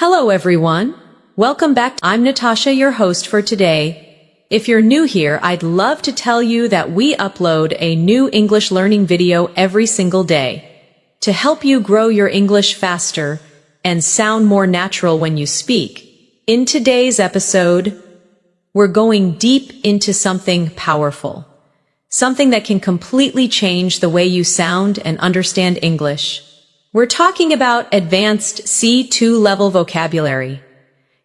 Hello everyone. Welcome back. I'm Natasha, your host for today. If you're new here, I'd love to tell you that we upload a new English learning video every single day to help you grow your English faster and sound more natural when you speak. In today's episode, we're going deep into something powerful, something that can completely change the way you sound and understand English. We're talking about advanced C2 level vocabulary.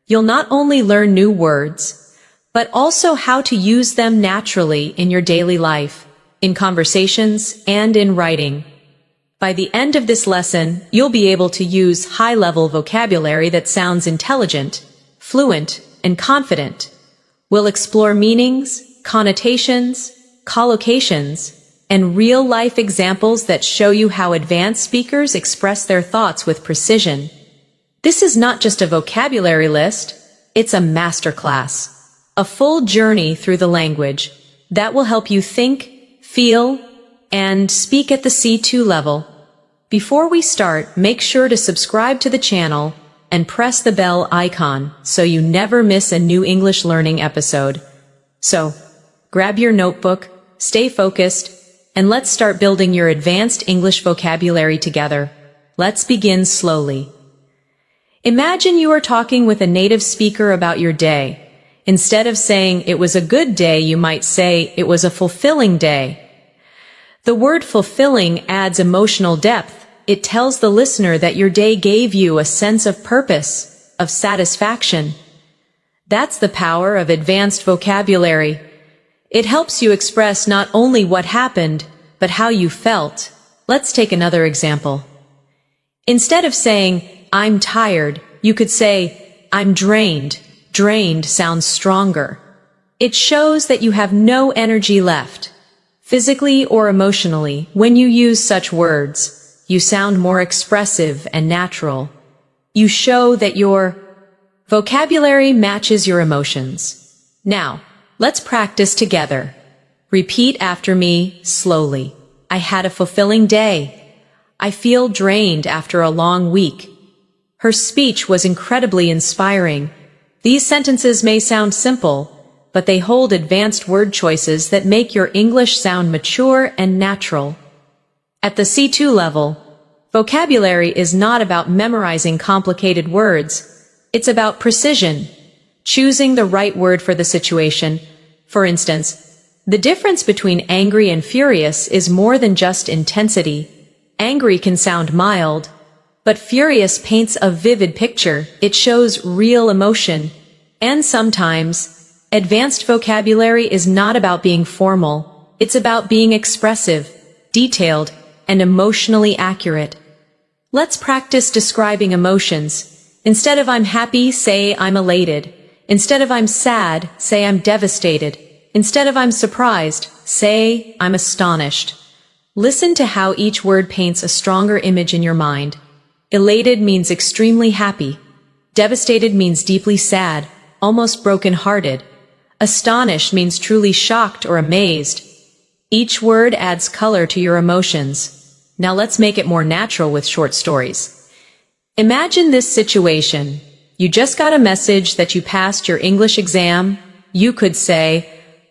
You'll not only learn new words, but also how to use them naturally in your daily life, in conversations, and in writing. By the end of this lesson, you'll be able to use high-level vocabulary that sounds intelligent, fluent, and confident. We'll explore meanings, connotations, collocations, and real-life examples that show you how advanced speakers express their thoughts with precision. This is not just a vocabulary list, it's a masterclass, a full journey through the language that will help you think, feel, and speak at the C2 level. Before we start, make sure to subscribe to the channel and press the bell icon so you never miss a new English learning episode. So, grab your notebook, stay focused, and let's start building your advanced English vocabulary together. Let's begin slowly. Imagine you are talking with a native speaker about your day. Instead of saying it was a good day, you might say it was a fulfilling day. The word fulfilling adds emotional depth. It tells the listener that your day gave you a sense of purpose, of satisfaction. That's the power of advanced vocabulary. It helps you express not only what happened, but how you felt. Let's take another example. Instead of saying, I'm tired, you could say, I'm drained. Drained sounds stronger. It shows that you have no energy left. Physically or emotionally, when you use such words, you sound more expressive and natural. You show that your vocabulary matches your emotions. Now, let's practice together. Repeat after me slowly. I had a fulfilling day. I feel drained after a long week. Her speech was incredibly inspiring. These sentences may sound simple, but they hold advanced word choices that make your English sound mature and natural. At the C2 level, vocabulary is not about memorizing complicated words. It's about precision, choosing the right word for the situation. For instance, the difference between angry and furious is more than just intensity. Angry can sound mild, but furious paints a vivid picture. It shows real emotion. And sometimes, advanced vocabulary is not about being formal. It's about being expressive, detailed, and emotionally accurate. Let's practice describing emotions. Instead of I'm happy, say I'm elated. Instead of I'm sad, say I'm devastated. Instead of I'm surprised, say I'm astonished. Listen to how each word paints a stronger image in your mind. Elated means extremely happy. Devastated means deeply sad, almost broken-hearted. Astonished means truly shocked or amazed. Each word adds color to your emotions. Now let's make it more natural with short stories. Imagine this situation. You just got a message that you passed your English exam. You could say,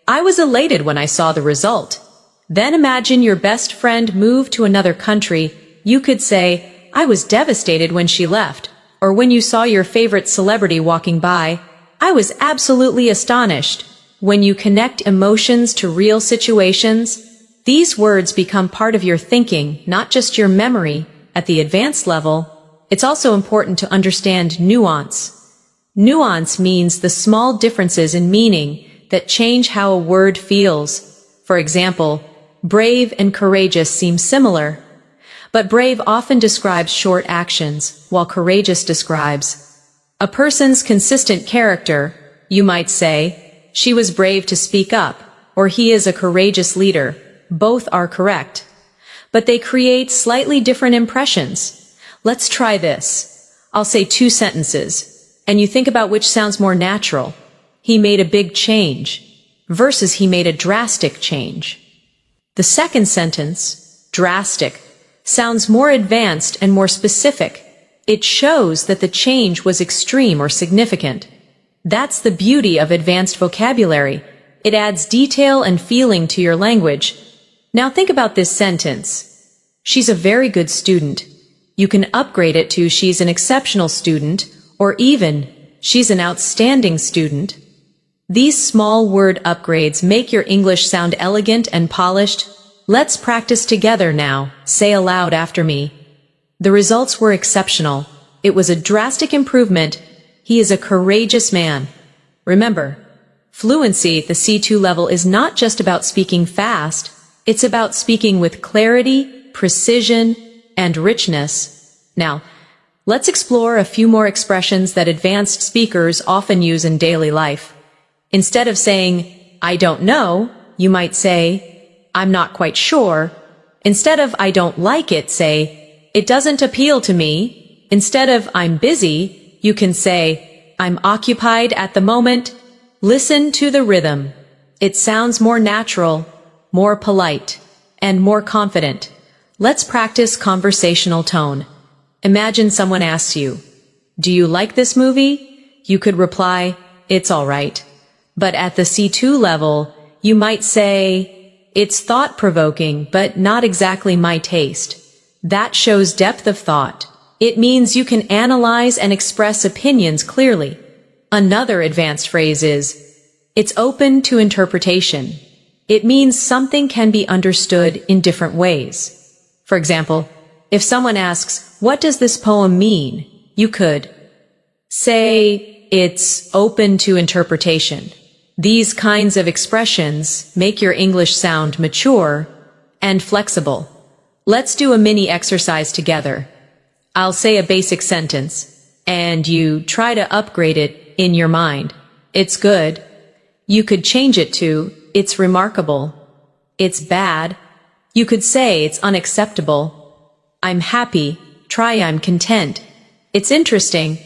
I was elated when I saw the result. Then imagine your best friend moved to another country. You could say, I was devastated when she left. Or when you saw your favorite celebrity walking by, I was absolutely astonished. When you connect emotions to real situations, these words become part of your thinking, not just your memory. At the advanced level, it's also important to understand nuance. Nuance means the small differences in meaning that change how a word feels. For example, brave and courageous seem similar, but brave often describes short actions, while courageous describes a person's consistent character. You might say, she was brave to speak up, or he is a courageous leader. Both are correct, but they create slightly different impressions. Let's try this. I'll say two sentences, and you think about which sounds more natural. He made a big change versus he made a drastic change. The second sentence, drastic, sounds more advanced and more specific. It shows that the change was extreme or significant. That's the beauty of advanced vocabulary. It adds detail and feeling to your language. Now think about this sentence. She's a very good student. You can upgrade it to she's an exceptional student, or even she's an outstanding student. These small word upgrades make your English sound elegant and polished. Let's practice together now. Say aloud after me. The results were exceptional. It was a drastic improvement. He is a courageous man. Remember, fluency at the C2 level is not just about speaking fast. It's about speaking with clarity, precision, and richness. Now, let's explore a few more expressions that advanced speakers often use in daily life. Instead of saying, I don't know, you might say, I'm not quite sure. Instead of I don't like it, say, it doesn't appeal to me. Instead of I'm busy, you can say, I'm occupied at the moment. Listen to the rhythm. It sounds more natural, more polite, and more confident. Let's practice conversational tone. Imagine someone asks you, do you like this movie? You could reply, it's all right. But at the C2 level, you might say, it's thought-provoking, but not exactly my taste. That shows depth of thought. It means you can analyze and express opinions clearly. Another advanced phrase is, it's open to interpretation. It means something can be understood in different ways. For example, if someone asks, what does this poem mean? You could say, it's open to interpretation. These kinds of expressions make your English sound mature and flexible. Let's do a mini exercise together. I'll say a basic sentence, and you try to upgrade it in your mind. It's good. You could change it to, it's remarkable. It's bad. You could say it's unacceptable. I'm happy. Try I'm content. It's interesting.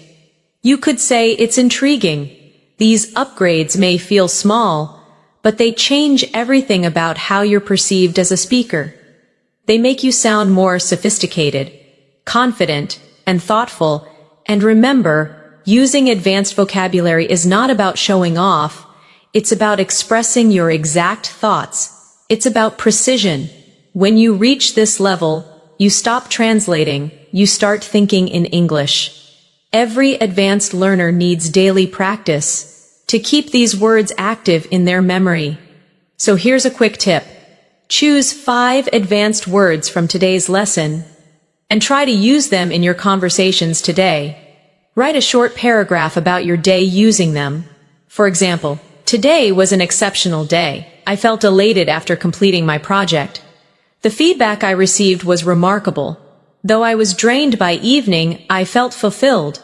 You could say it's intriguing. These upgrades may feel small, but they change everything about how you're perceived as a speaker. They make you sound more sophisticated, confident, and thoughtful. And remember, using advanced vocabulary is not about showing off. It's about expressing your exact thoughts. It's about precision. When you reach this level, you stop translating. You start thinking in English. Every advanced learner needs daily practice to keep these words active in their memory. So here's a quick tip. Choose 5 advanced words from today's lesson and try to use them in your conversations today. Write a short paragraph about your day using them. For example, today was an exceptional day. I felt elated after completing my project. The feedback I received was remarkable. Though I was drained by evening, I felt fulfilled.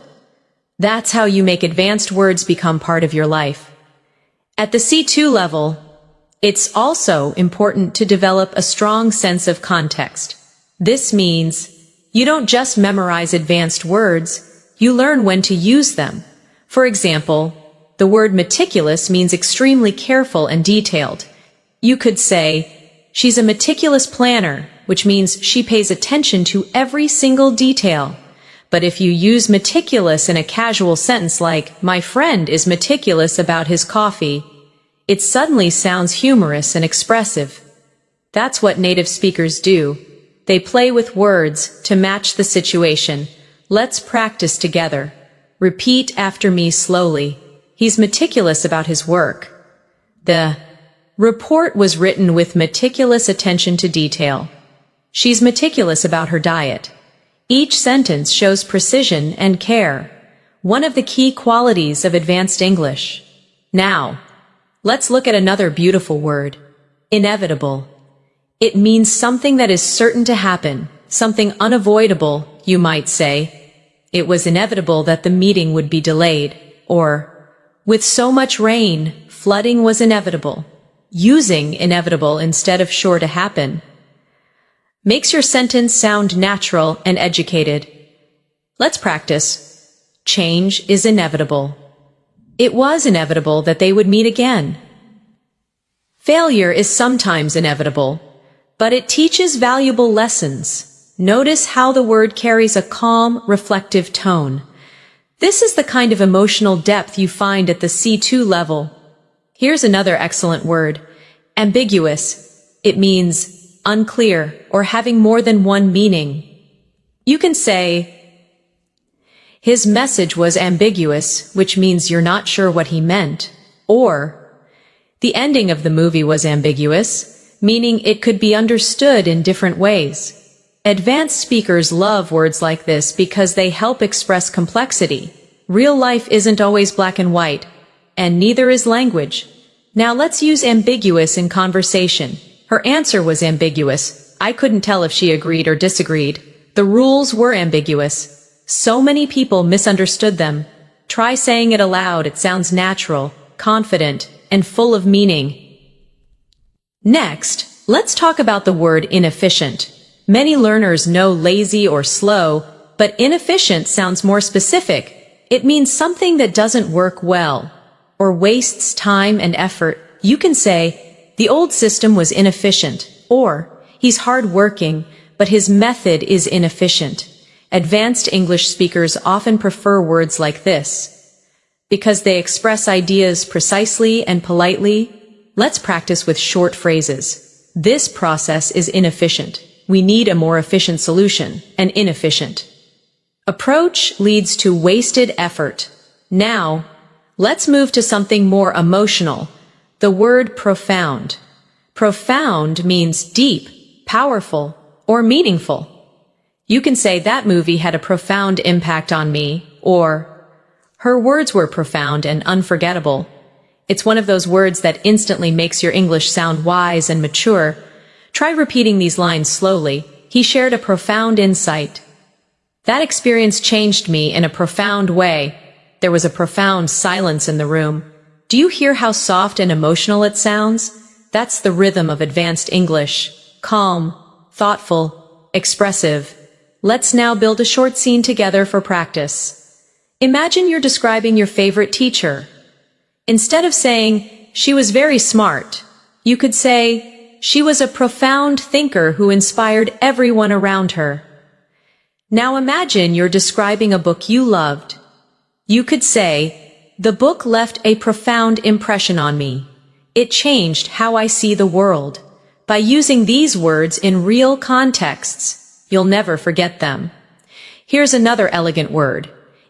That's how you make advanced words become part of your life. At the C2 level, it's also important to develop a strong sense of context. This means you don't just memorize advanced words, you learn when to use them. For example, the word meticulous means extremely careful and detailed. You could say, she's a meticulous planner, which means she pays attention to every single detail. But if you use meticulous in a casual sentence like, my friend is meticulous about his coffee, it suddenly sounds humorous and expressive. That's what native speakers do. They play with words to match the situation. Let's practice together. Repeat after me slowly. He's meticulous about his work. The report was written with meticulous attention to detail. She's meticulous about her diet. Each sentence shows precision and care, one of the key qualities of advanced English. Now, let's look at another beautiful word, inevitable. It means something that is certain to happen, something unavoidable, you might say. It was inevitable that the meeting would be delayed, or, with so much rain, flooding was inevitable. Using inevitable instead of sure to happen makes your sentence sound natural and educated. Let's practice. Change is inevitable. It was inevitable that they would meet again. Failure is sometimes inevitable, but it teaches valuable lessons. Notice how the word carries a calm, reflective tone. This is the kind of emotional depth you find at the C2 level. Here's another excellent word. Ambiguous. It means unclear or having more than one meaning. You can say, his message was ambiguous, which means you're not sure what he meant. Or, the ending of the movie was ambiguous, meaning it could be understood in different ways. Advanced speakers love words like this because they help express complexity. Real life isn't always black and white, and neither is language. Now let's use ambiguous in conversation. Her answer was ambiguous. I couldn't tell if she agreed or disagreed. The rules were ambiguous. So many people misunderstood them. Try saying it aloud. It sounds natural, confident, and full of meaning. Next, let's talk about the word inefficient. Many learners know lazy or slow, but inefficient sounds more specific. It means something that doesn't work well or wastes time and effort. You can say, the old system was inefficient, or he's hard-working, but his method is inefficient. Advanced English speakers often prefer words like this because they express ideas precisely and politely. Let's practice with short phrases. This process is inefficient. We need a more efficient solution, an inefficient approach leads to wasted effort. Now, let's move to something more emotional. The word profound. Profound means deep, powerful, or meaningful. You can say that movie had a profound impact on me, or her words were profound and unforgettable. It's one of those words that instantly makes your English sound wise and mature. Try repeating these lines slowly. He shared a profound insight. That experience changed me in a profound way. There was a profound silence in the room. Do you hear how soft and emotional it sounds? That's the rhythm of advanced English. Calm, thoughtful, expressive. Let's now build a short scene together for practice. Imagine you're describing your favorite teacher. Instead of saying, she was very smart, you could say, she was a profound thinker who inspired everyone around her. Now imagine you're describing a book you loved. You could say, the book left a profound impression on me. It changed how I see the world. By using these words in real contexts, you'll never forget them. Here's another elegant word.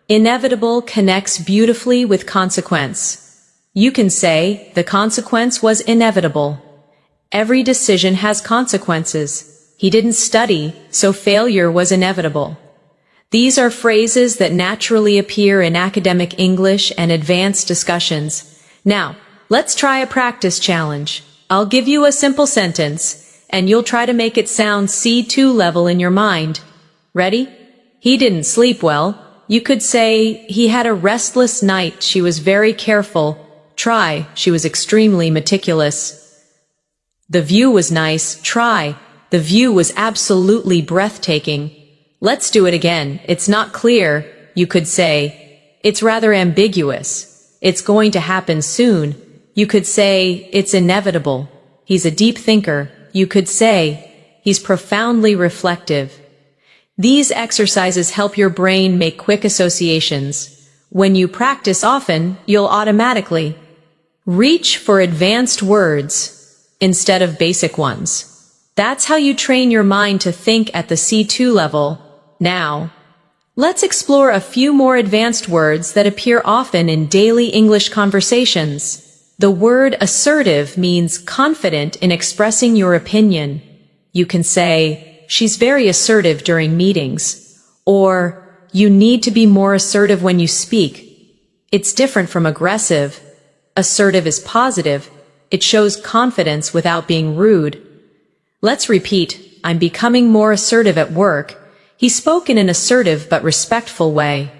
Inevitable connects beautifully with consequence. You can say, the consequence was inevitable. Every decision has consequences. He didn't study, so failure was inevitable. These are phrases that naturally appear in academic English and advanced discussions. Now, let's try a practice challenge. I'll give you a simple sentence, and you'll try to make it sound C2 level in your mind. Ready? He didn't sleep well. You could say, he had a restless night. She was very careful. Try, she was extremely meticulous. The view was nice. Try, the view was absolutely breathtaking. Let's do it again. It's not clear. You could say, it's rather ambiguous. It's going to happen soon. You could say, it's inevitable. He's a deep thinker. You could say, he's profoundly reflective. These exercises help your brain make quick associations. When you practice often, you'll automatically reach for advanced words instead of basic ones. That's how you train your mind to think at the C2 level. Now, let's explore a few more advanced words that appear often in daily English conversations. The word assertive means confident in expressing your opinion. You can say, she's very assertive during meetings, or you need to be more assertive when you speak. It's different from aggressive. Assertive is positive. It shows confidence without being rude. Let's repeat, I'm becoming more assertive at work. He spoke in an assertive but respectful way.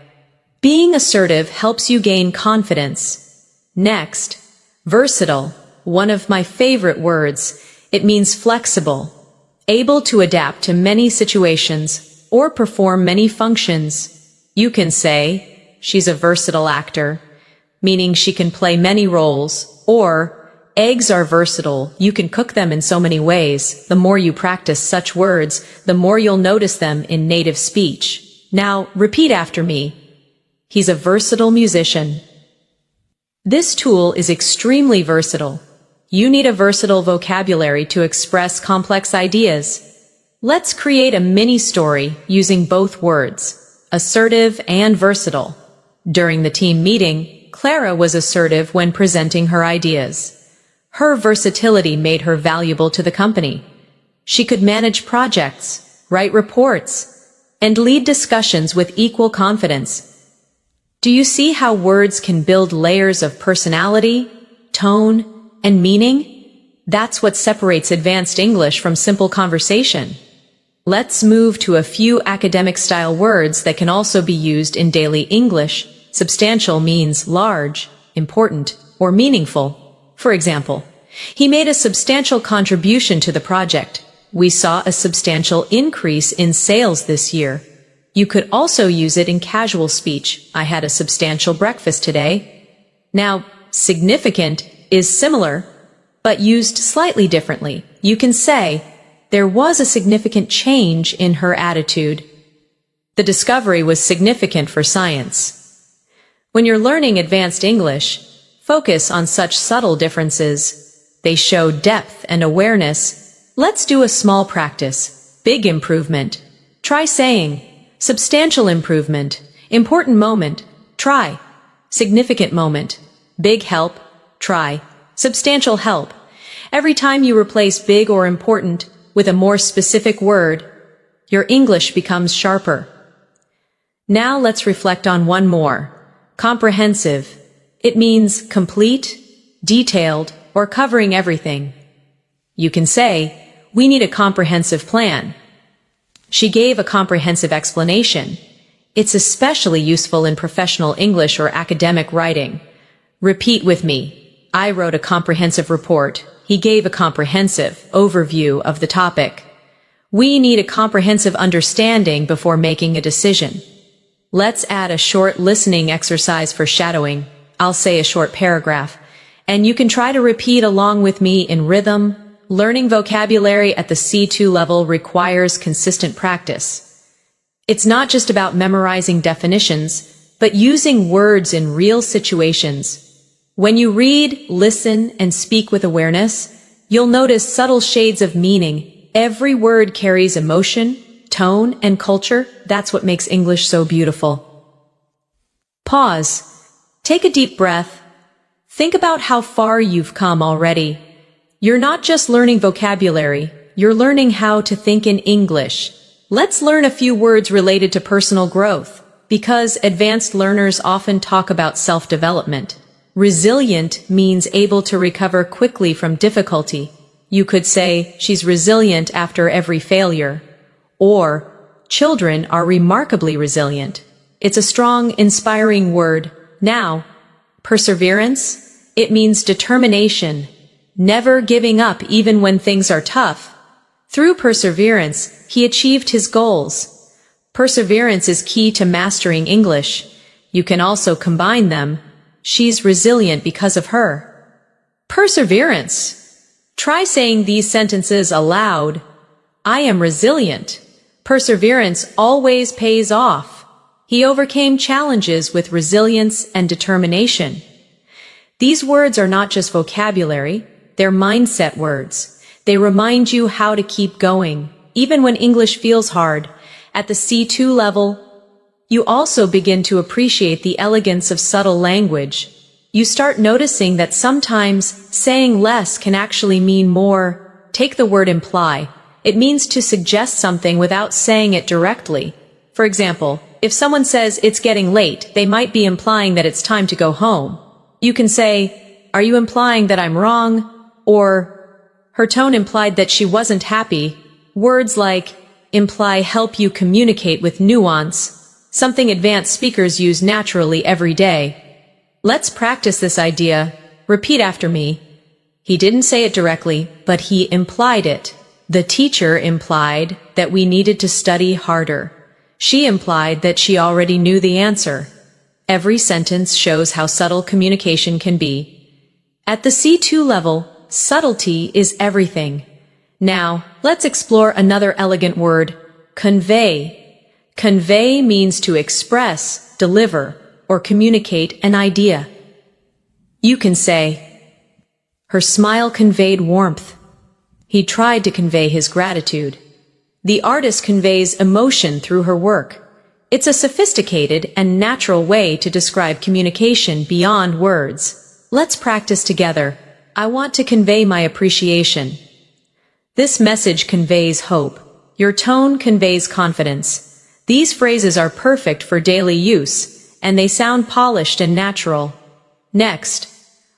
Being assertive helps you gain confidence. Next, versatile, one of my favorite words. It means flexible, able to adapt to many situations or perform many functions. You can say, she's a versatile actor, meaning she can play many roles, or eggs are versatile. You can cook them in so many ways. The more you practice such words, the more you'll notice them in native speech. Now, repeat after me. He's a versatile musician. This tool is extremely versatile. You need a versatile vocabulary to express complex ideas. Let's create a mini story using both words, assertive and versatile. During the team meeting, Clara was assertive when presenting her ideas. Her versatility made her valuable to the company. She could manage projects, write reports, and lead discussions with equal confidence. Do you see how words can build layers of personality, tone, and meaning? That's what separates advanced English from simple conversation. Let's move to a few academic-style words that can also be used in daily English. Substantial means large, important, or meaningful. For example, he made a substantial contribution to the project. We saw a substantial increase in sales this year. You could also use it in casual speech. I had a substantial breakfast today. Now, significant is similar, but used slightly differently. You can say, there was a significant change in her attitude. The discovery was significant for science. When you're learning advanced English, focus on such subtle differences. They show depth and awareness. Let's do a small practice. Big improvement. Try saying, substantial improvement. Important moment. Try. Significant moment. Big help. Try. Substantial help. Every time you replace big or important with a more specific word, your English becomes sharper. Now let's reflect on one more. Comprehensive. It means complete, detailed, or covering everything. You can say, we need a comprehensive plan. She gave a comprehensive explanation. It's especially useful in professional English or academic writing. Repeat with me. I wrote a comprehensive report. He gave a comprehensive overview of the topic. We need a comprehensive understanding before making a decision. Let's add a short listening exercise for shadowing. I'll say a short paragraph, and you can try to repeat along with me in rhythm. Learning vocabulary at the C2 level requires consistent practice. It's not just about memorizing definitions, but using words in real situations. When you read, listen, and speak with awareness, you'll notice subtle shades of meaning. Every word carries emotion, tone, and culture. That's what makes English so beautiful. Pause. Take a deep breath. Think about how far you've come already. You're not just learning vocabulary, you're learning how to think in English. Let's learn a few words related to personal growth, because advanced learners often talk about self-development. Resilient means able to recover quickly from difficulty. You could say, she's resilient after every failure. Or, children are remarkably resilient. It's a strong, inspiring word. Now, perseverance, it means determination, never giving up even when things are tough. Through perseverance, he achieved his goals. Perseverance is key to mastering English. You can also combine them. She's resilient because of her. Perseverance. Try saying these sentences aloud. I am resilient. Perseverance always pays off. He overcame challenges with resilience and determination. These words are not just vocabulary, they're mindset words. They remind you how to keep going, even when English feels hard. At the C2 level, you also begin to appreciate the elegance of subtle language. You start noticing that sometimes saying less can actually mean more. Take the word imply. It means to suggest something without saying it directly. For example, if someone says it's getting late, they might be implying that it's time to go home. You can say, are you implying that I'm wrong? Or, her tone implied that she wasn't happy. Words like imply help you communicate with nuance, something advanced speakers use naturally every day. Let's practice this idea. Repeat after me. He didn't say it directly, but he implied it. The teacher implied that we needed to study harder. She implied that she already knew the answer. Every sentence shows how subtle communication can be. At the C2 level, subtlety is everything. Now, let's explore another elegant word, convey. Convey means to express, deliver, or communicate an idea. You can say, her smile conveyed warmth. He tried to convey his gratitude. The artist conveys emotion through her work. It's a sophisticated and natural way to describe communication beyond words. Let's practice together. I want to convey my appreciation. This message conveys hope. Your tone conveys confidence. These phrases are perfect for daily use, and they sound polished and natural. Next,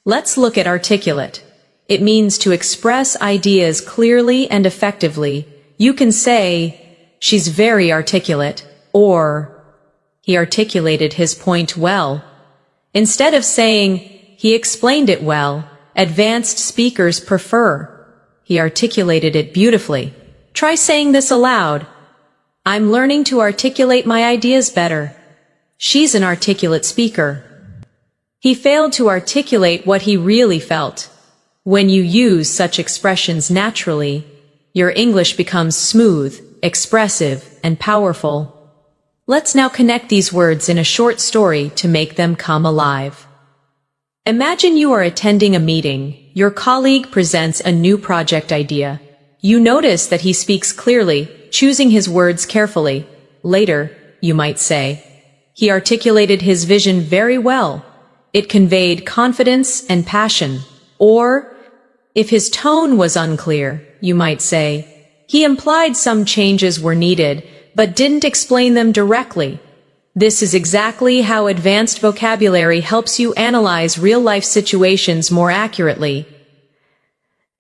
let's look at articulate. It means to express ideas clearly and effectively. You can say, she's very articulate, or he articulated his point well. Instead of saying, he explained it well, advanced speakers prefer, he articulated it beautifully. Try saying this aloud. I'm learning to articulate my ideas better. She's an articulate speaker. He failed to articulate what he really felt. When you use such expressions naturally, your English becomes smooth, expressive, and powerful. Let's now connect these words in a short story to make them come alive. Imagine you are attending a meeting. Your colleague presents a new project idea. You notice that he speaks clearly, choosing his words carefully. Later, you might say, he articulated his vision very well. It conveyed confidence and passion. Or, if his tone was unclear, you might say, he implied some changes were needed, but didn't explain them directly. This is exactly how advanced vocabulary helps you analyze real-life situations more accurately.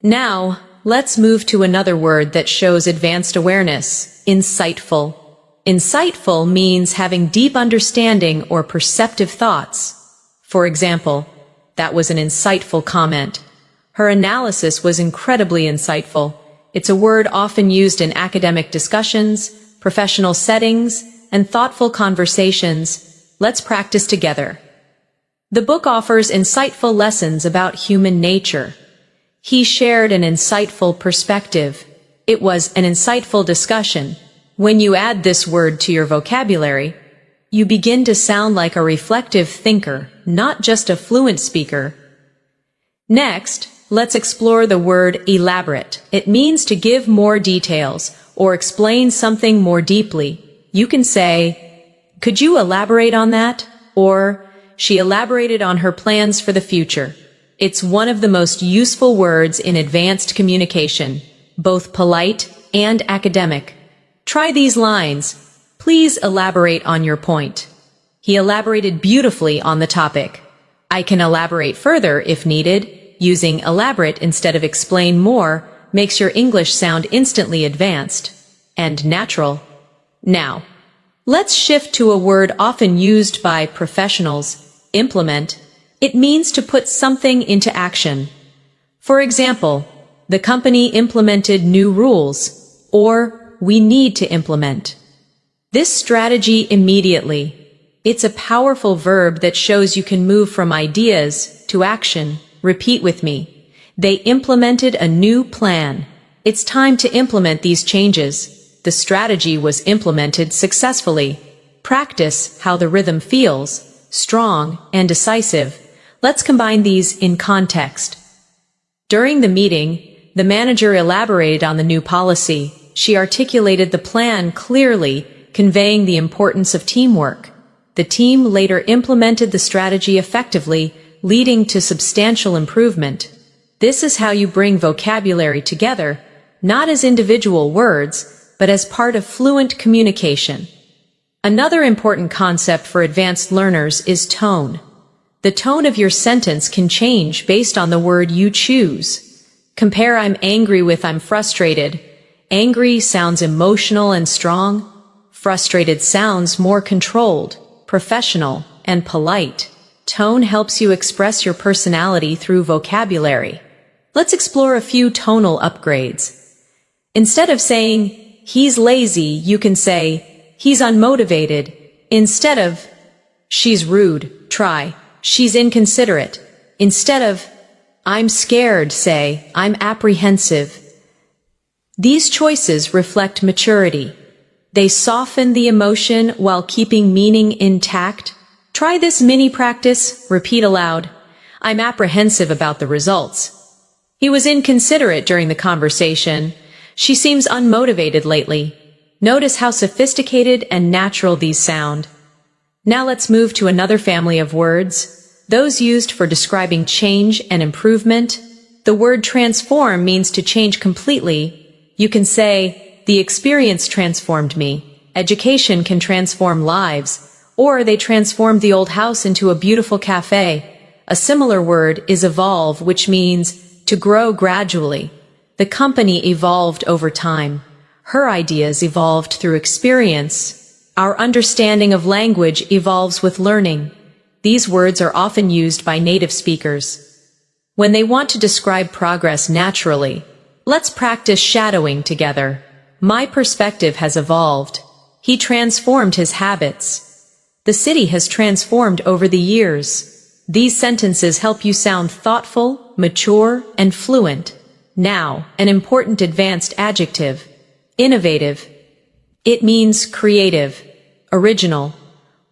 Now, let's move to another word that shows advanced awareness, insightful. Insightful means having deep understanding or perceptive thoughts. For example, that was an insightful comment. Her analysis was incredibly insightful. It's a word often used in academic discussions, professional settings, and thoughtful conversations. Let's practice together. The book offers insightful lessons about human nature. He shared an insightful perspective. It was an insightful discussion. When you add this word to your vocabulary, you begin to sound like a reflective thinker, not just a fluent speaker. Next, let's explore the word elaborate. It means to give more details or explain something more deeply. You can say, could you elaborate on that? Or, she elaborated on her plans for the future. It's one of the most useful words in advanced communication, both polite and academic. Try these lines. Please elaborate on your point. He elaborated beautifully on the topic. I can elaborate further if needed. Using elaborate instead of explain more makes your English sound instantly advanced and natural. Now, let's shift to a word often used by professionals, implement. It means to put something into action. For example, the company implemented new rules, or we need to implement this strategy immediately. It's a powerful verb that shows you can move from ideas to action. Repeat with me. They implemented a new plan. It's time to implement these changes. The strategy was implemented successfully. Practice how the rhythm feels, strong and decisive. Let's combine these in context. During the meeting, the manager elaborated on the new policy. She articulated the plan clearly, conveying the importance of teamwork. The team later implemented the strategy effectively, leading to substantial improvement. This is how you bring vocabulary together, not as individual words, but as part of fluent communication. Another important concept for advanced learners is tone. The tone of your sentence can change based on the word you choose. Compare I'm angry with I'm frustrated. Angry sounds emotional and strong. Frustrated sounds more controlled, professional, and polite. Tone helps you express your personality through vocabulary. Let's explore a few tonal upgrades. Instead of saying, he's lazy, you can say, he's unmotivated. Instead of, she's rude, try, she's inconsiderate. Instead of, I'm scared, say, I'm apprehensive. These choices reflect maturity. They soften the emotion while keeping meaning intact. Try this mini practice. Repeat aloud. I'm apprehensive about the results. He was inconsiderate during the conversation. She seems unmotivated lately. Notice how sophisticated and natural these sound. Now let's move to another family of words, those used for describing change and improvement. The word transform means to change completely. You can say, the experience transformed me. Education can transform lives, or they transformed the old house into a beautiful cafe. A similar word is evolve, which means to grow gradually. The company evolved over time. Her ideas evolved through experience. Our understanding of language evolves with learning. These words are often used by native speakers when they want to describe progress naturally. Let's practice shadowing together. My perspective has evolved. He transformed his habits. The city has transformed over the years. These sentences help you sound thoughtful, mature, and fluent. Now, an important advanced adjective. Innovative. It means creative, original,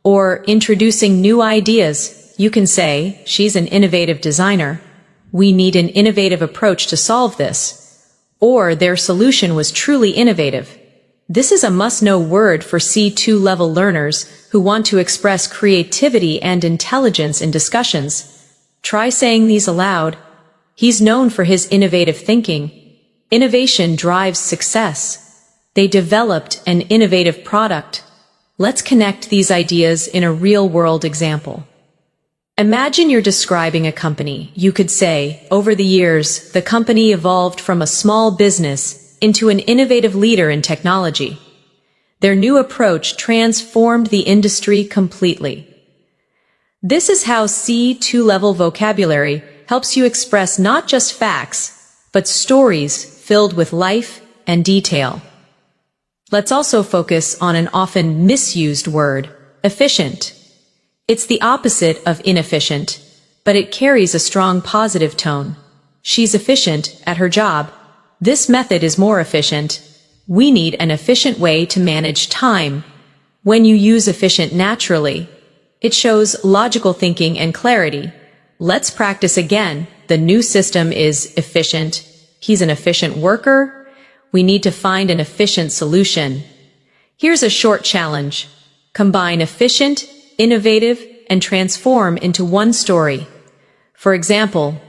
or introducing new ideas. You can say, she's an innovative designer. We need an innovative approach to solve this. Or their solution was truly innovative. This is a must-know word for C2 level learners who want to express creativity and intelligence in discussions. Try saying these aloud. He's known for his innovative thinking. Innovation drives success. They developed an innovative product. Let's connect these ideas in a real-world example. Imagine you're describing a company. You could say, over the years, the company evolved from a small business into an innovative leader in technology. Their new approach transformed the industry completely. This is how C2 level vocabulary helps you express not just facts, but stories filled with life and detail. Let's also focus on an often misused word, efficient. It's the opposite of inefficient, but it carries a strong positive tone. She's efficient at her job. This method is more efficient. We need an efficient way to manage time. When you use efficient naturally, it shows logical thinking and clarity. Let's practice again. The new system is efficient. He's an efficient worker. We need to find an efficient solution. Here's a short challenge. Combine efficient, innovative, and transform into one story. For example,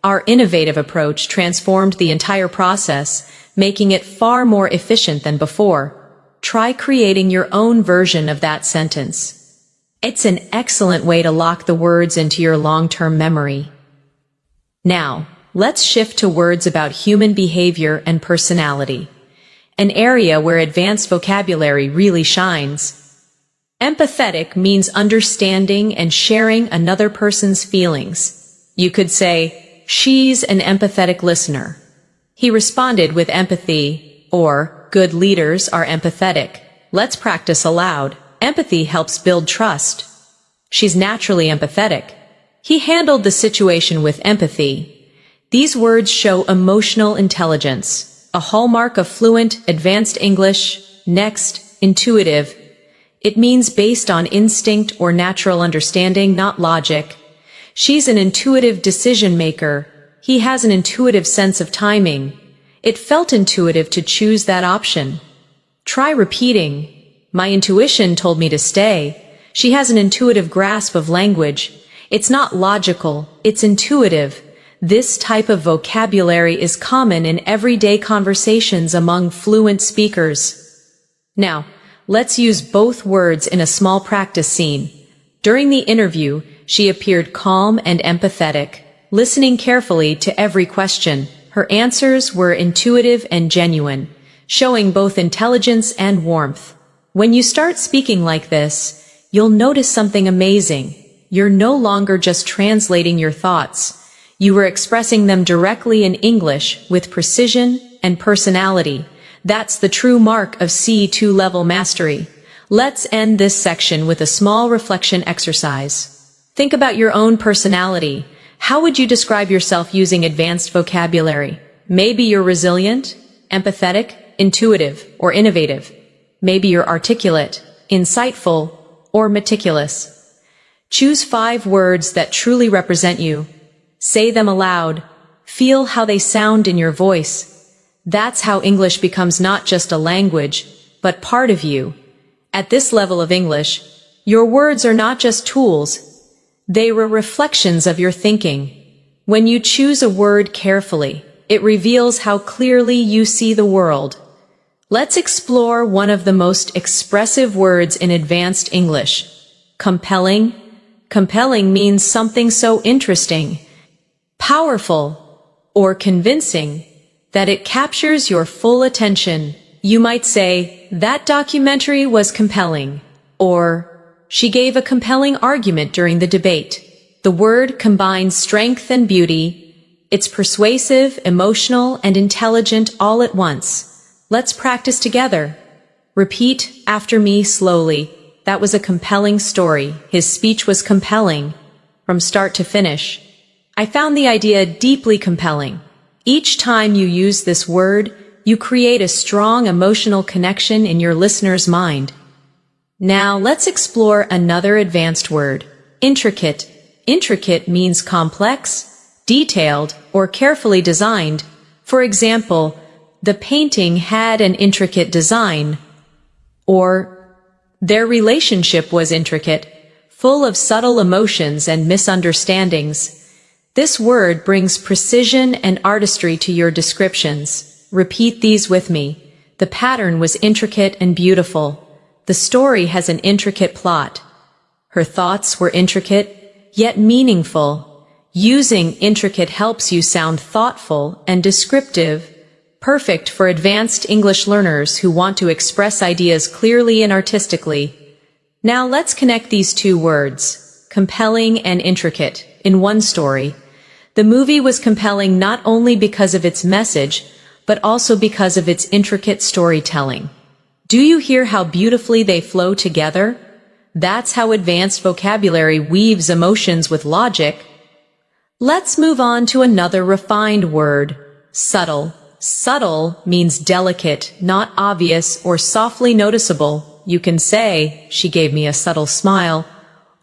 our innovative approach transformed the entire process, making it far more efficient than before. Try creating your own version of that sentence. It's an excellent way to lock the words into your long-term memory. Now, let's shift to words about human behavior and personality, an area where advanced vocabulary really shines. Empathetic means understanding and sharing another person's feelings. You could say, she's an empathetic listener. He responded with empathy, or good leaders are empathetic. Let's practice aloud. Empathy helps build trust. She's naturally empathetic. He handled the situation with empathy. These words show emotional intelligence, a hallmark of fluent, advanced English. Next, intuitive. It means based on instinct or natural understanding, not logic. She's an intuitive decision maker. He has an intuitive sense of timing. It felt intuitive to choose that option. Try repeating. My intuition told me to stay. She has an intuitive grasp of language. It's not logical, it's intuitive. This type of vocabulary is common in everyday conversations among fluent speakers. Now, let's use both words in a small practice scene. During the interview, she appeared calm and empathetic, listening carefully to every question. Her answers were intuitive and genuine, showing both intelligence and warmth. When you start speaking like this, you'll notice something amazing. You're no longer just translating your thoughts. You were expressing them directly in English with precision and personality. That's the true mark of C2 level mastery. Let's end this section with a small reflection exercise. Think about your own personality. How would you describe yourself using advanced vocabulary? Maybe you're resilient, empathetic, intuitive, or innovative. Maybe you're articulate, insightful, or meticulous. Choose 5 words that truly represent you. Say them aloud. Feel how they sound in your voice. That's how English becomes not just a language, but part of you. At this level of English, your words are not just tools. They are reflections of your thinking. When you choose a word carefully, it reveals how clearly you see the world. Let's explore one of the most expressive words in advanced English. Compelling. Compelling means something so interesting, powerful, or convincing that it captures your full attention. You might say, that documentary was compelling, or she gave a compelling argument during the debate. The word combines strength and beauty. It's persuasive, emotional, and intelligent all at once. Let's practice together. Repeat after me slowly. That was a compelling story. His speech was compelling, from start to finish. I found the idea deeply compelling. Each time you use this word, you create a strong emotional connection in your listener's mind. Now let's explore another advanced word, intricate. Intricate means complex, detailed, or carefully designed. For example, the painting had an intricate design, or their relationship was intricate, full of subtle emotions and misunderstandings. This word brings precision and artistry to your descriptions. Repeat these with me. The pattern was intricate and beautiful. The story has an intricate plot. Her thoughts were intricate, yet meaningful. Using intricate helps you sound thoughtful and descriptive, perfect for advanced English learners who want to express ideas clearly and artistically. Now let's connect these 2 words, compelling and intricate, in one story. The movie was compelling not only because of its message, but also because of its intricate storytelling. Do you hear how beautifully they flow together? That's how advanced vocabulary weaves emotions with logic. Let's move on to another refined word, subtle. Subtle means delicate, not obvious, or softly noticeable. You can say, she gave me a subtle smile,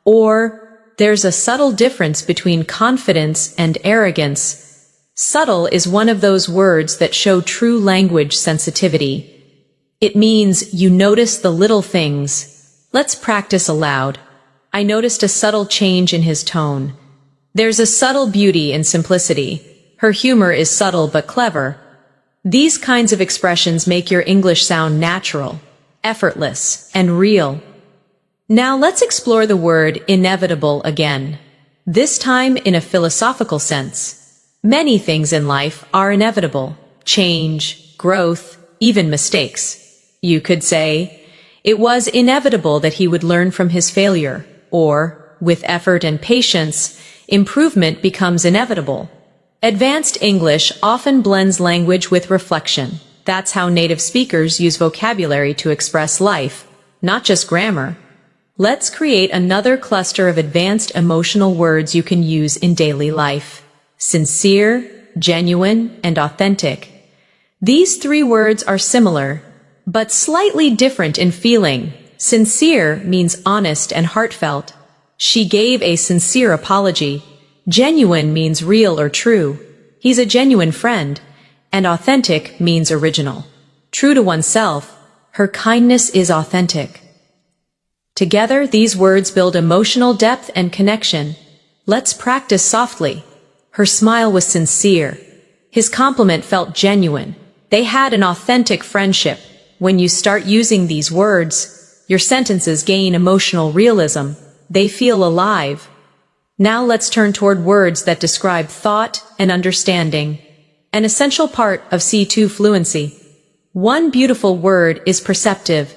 or there's a subtle difference between confidence and arrogance. Subtle is one of those words that show true language sensitivity. It means you notice the little things. Let's practice aloud. I noticed a subtle change in his tone. There's a subtle beauty in simplicity. Her humor is subtle but clever. These kinds of expressions make your English sound natural, effortless, and real. Now let's explore the word inevitable again, this time in a philosophical sense. Many things in life are inevitable: change, growth, even mistakes. You could say, it was inevitable that he would learn from his failure, or, with effort and patience, improvement becomes inevitable. Advanced English often blends language with reflection. That's how native speakers use vocabulary to express life, not just grammar. Let's create another cluster of advanced emotional words you can use in daily life. Sincere, genuine, and authentic. These 3 words are similar, but slightly different in feeling. Sincere means honest and heartfelt. She gave a sincere apology. Genuine means real or true. He's a genuine friend. And authentic means original. True to oneself. Her kindness is authentic. Together, these words build emotional depth and connection. Let's practice softly. Her smile was sincere. His compliment felt genuine. They had an authentic friendship. When you start using these words, your sentences gain emotional realism. They feel alive. Now let's turn toward words that describe thought and understanding, an essential part of C2 fluency. One beautiful word is perceptive.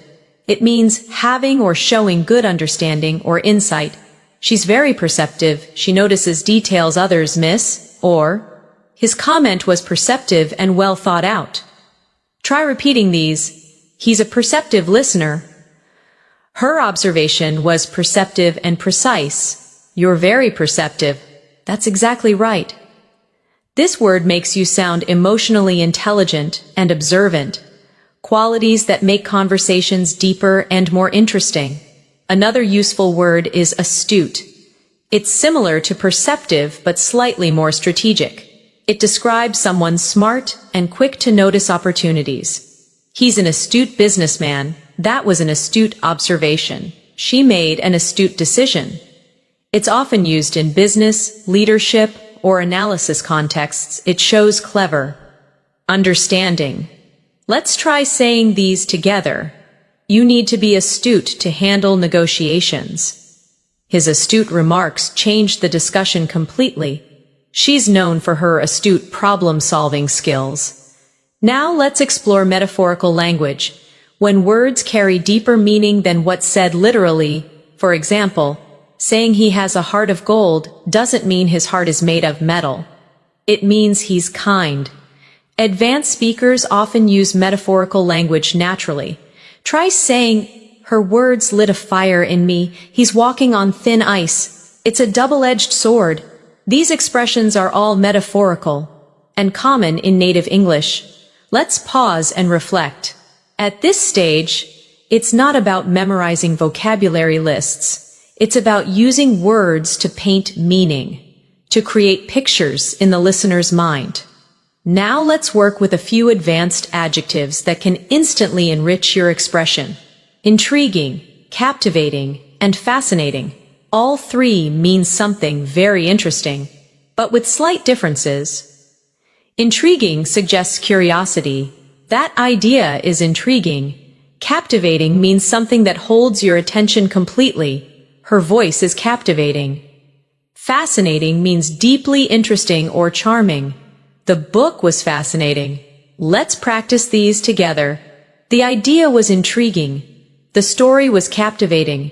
It means having or showing good understanding or insight. She's very perceptive. She notices details others miss, or his comment was perceptive and well thought out. Try repeating these. He's a perceptive listener. Her observation was perceptive and precise. You're very perceptive. That's exactly right. This word makes you sound emotionally intelligent and observant, qualities that make conversations deeper and more interesting. Another useful word is astute. It's similar to perceptive but slightly more strategic. It describes someone smart and quick to notice opportunities. He's an astute businessman. That was an astute observation. She made an astute decision. It's often used in business, leadership, or analysis contexts. It shows clever. Understanding. Let's try saying these together. You need to be astute to handle negotiations. His astute remarks changed the discussion completely. She's known for her astute problem-solving skills. Now let's explore metaphorical language. When words carry deeper meaning than what's said literally, for example, saying he has a heart of gold doesn't mean his heart is made of metal. It means he's kind. Advanced speakers often use metaphorical language naturally. Try saying, her words lit a fire in me. He's walking on thin ice. It's a double-edged sword. These expressions are all metaphorical and common in native English. Let's pause and reflect. At this stage, it's not about memorizing vocabulary lists. It's about using words to paint meaning, to create pictures in the listener's mind. Now let's work with a few advanced adjectives that can instantly enrich your expression. Intriguing, captivating, and fascinating. All three mean something very interesting, but with slight differences. Intriguing suggests curiosity. That idea is intriguing. Captivating means something that holds your attention completely. Her voice is captivating. Fascinating means deeply interesting or charming. The book was fascinating. Let's practice these together. The idea was intriguing. The story was captivating.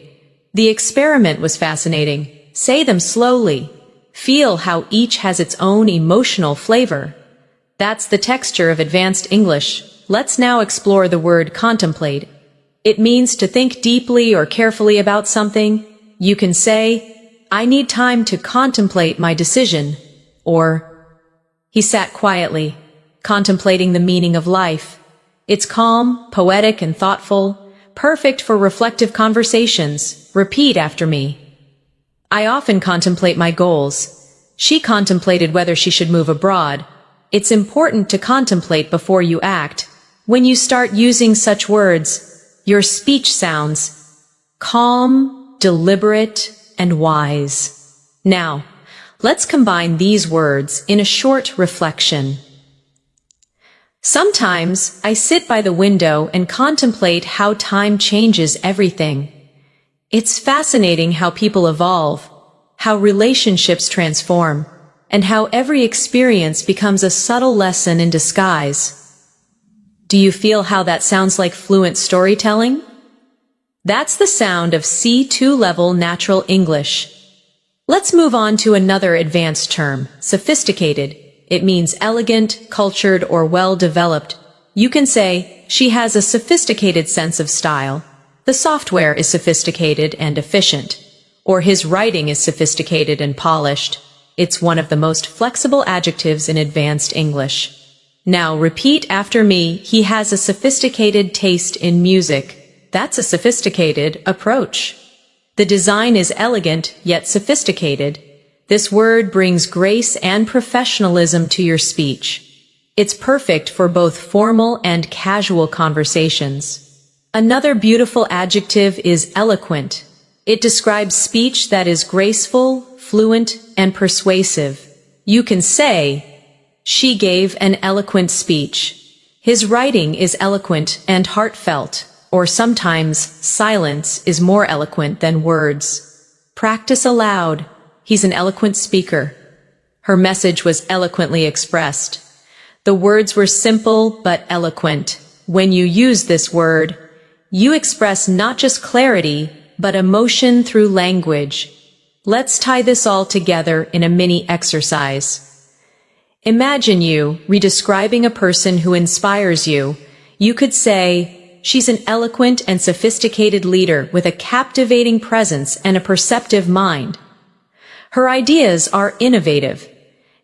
The experiment was fascinating. Say them slowly. Feel how each has its own emotional flavor. That's the texture of advanced English. Let's now explore the word contemplate. It means to think deeply or carefully about something. You can say, I need time to contemplate my decision, or he sat quietly, contemplating the meaning of life. It's calm, poetic, and thoughtful. Perfect for reflective conversations. Repeat after me. I often contemplate my goals. She contemplated whether she should move abroad. It's important to contemplate before you act. When you start using such words, your speech sounds calm, deliberate, and wise. Now, let's combine these words in a short reflection. Sometimes I sit by the window and contemplate how time changes everything. It's fascinating how people evolve, how relationships transform, and how every experience becomes a subtle lesson in disguise. Do you feel how that sounds like fluent storytelling? That's the sound of C2 level natural English. Let's move on to another advanced term, sophisticated. It means elegant, cultured, or well-developed. You can say, she has a sophisticated sense of style. The software is sophisticated and efficient. Or his writing is sophisticated and polished. It's one of the most flexible adjectives in advanced English. Now repeat after me, he has a sophisticated taste in music. That's a sophisticated approach. The design is elegant, yet sophisticated. This word brings grace and professionalism to your speech. It's perfect for both formal and casual conversations. Another beautiful adjective is eloquent. It describes speech that is graceful, fluent, and persuasive. You can say, she gave an eloquent speech. His writing is eloquent and heartfelt, or sometimes silence is more eloquent than words. Practice aloud. He's an eloquent speaker. Her message was eloquently expressed. The words were simple but eloquent. When you use this word, you express not just clarity, but emotion through language. Let's tie this all together in a mini exercise. Imagine you redescribing a person who inspires you. You could say, she's an eloquent and sophisticated leader with a captivating presence and a perceptive mind. Her ideas are innovative,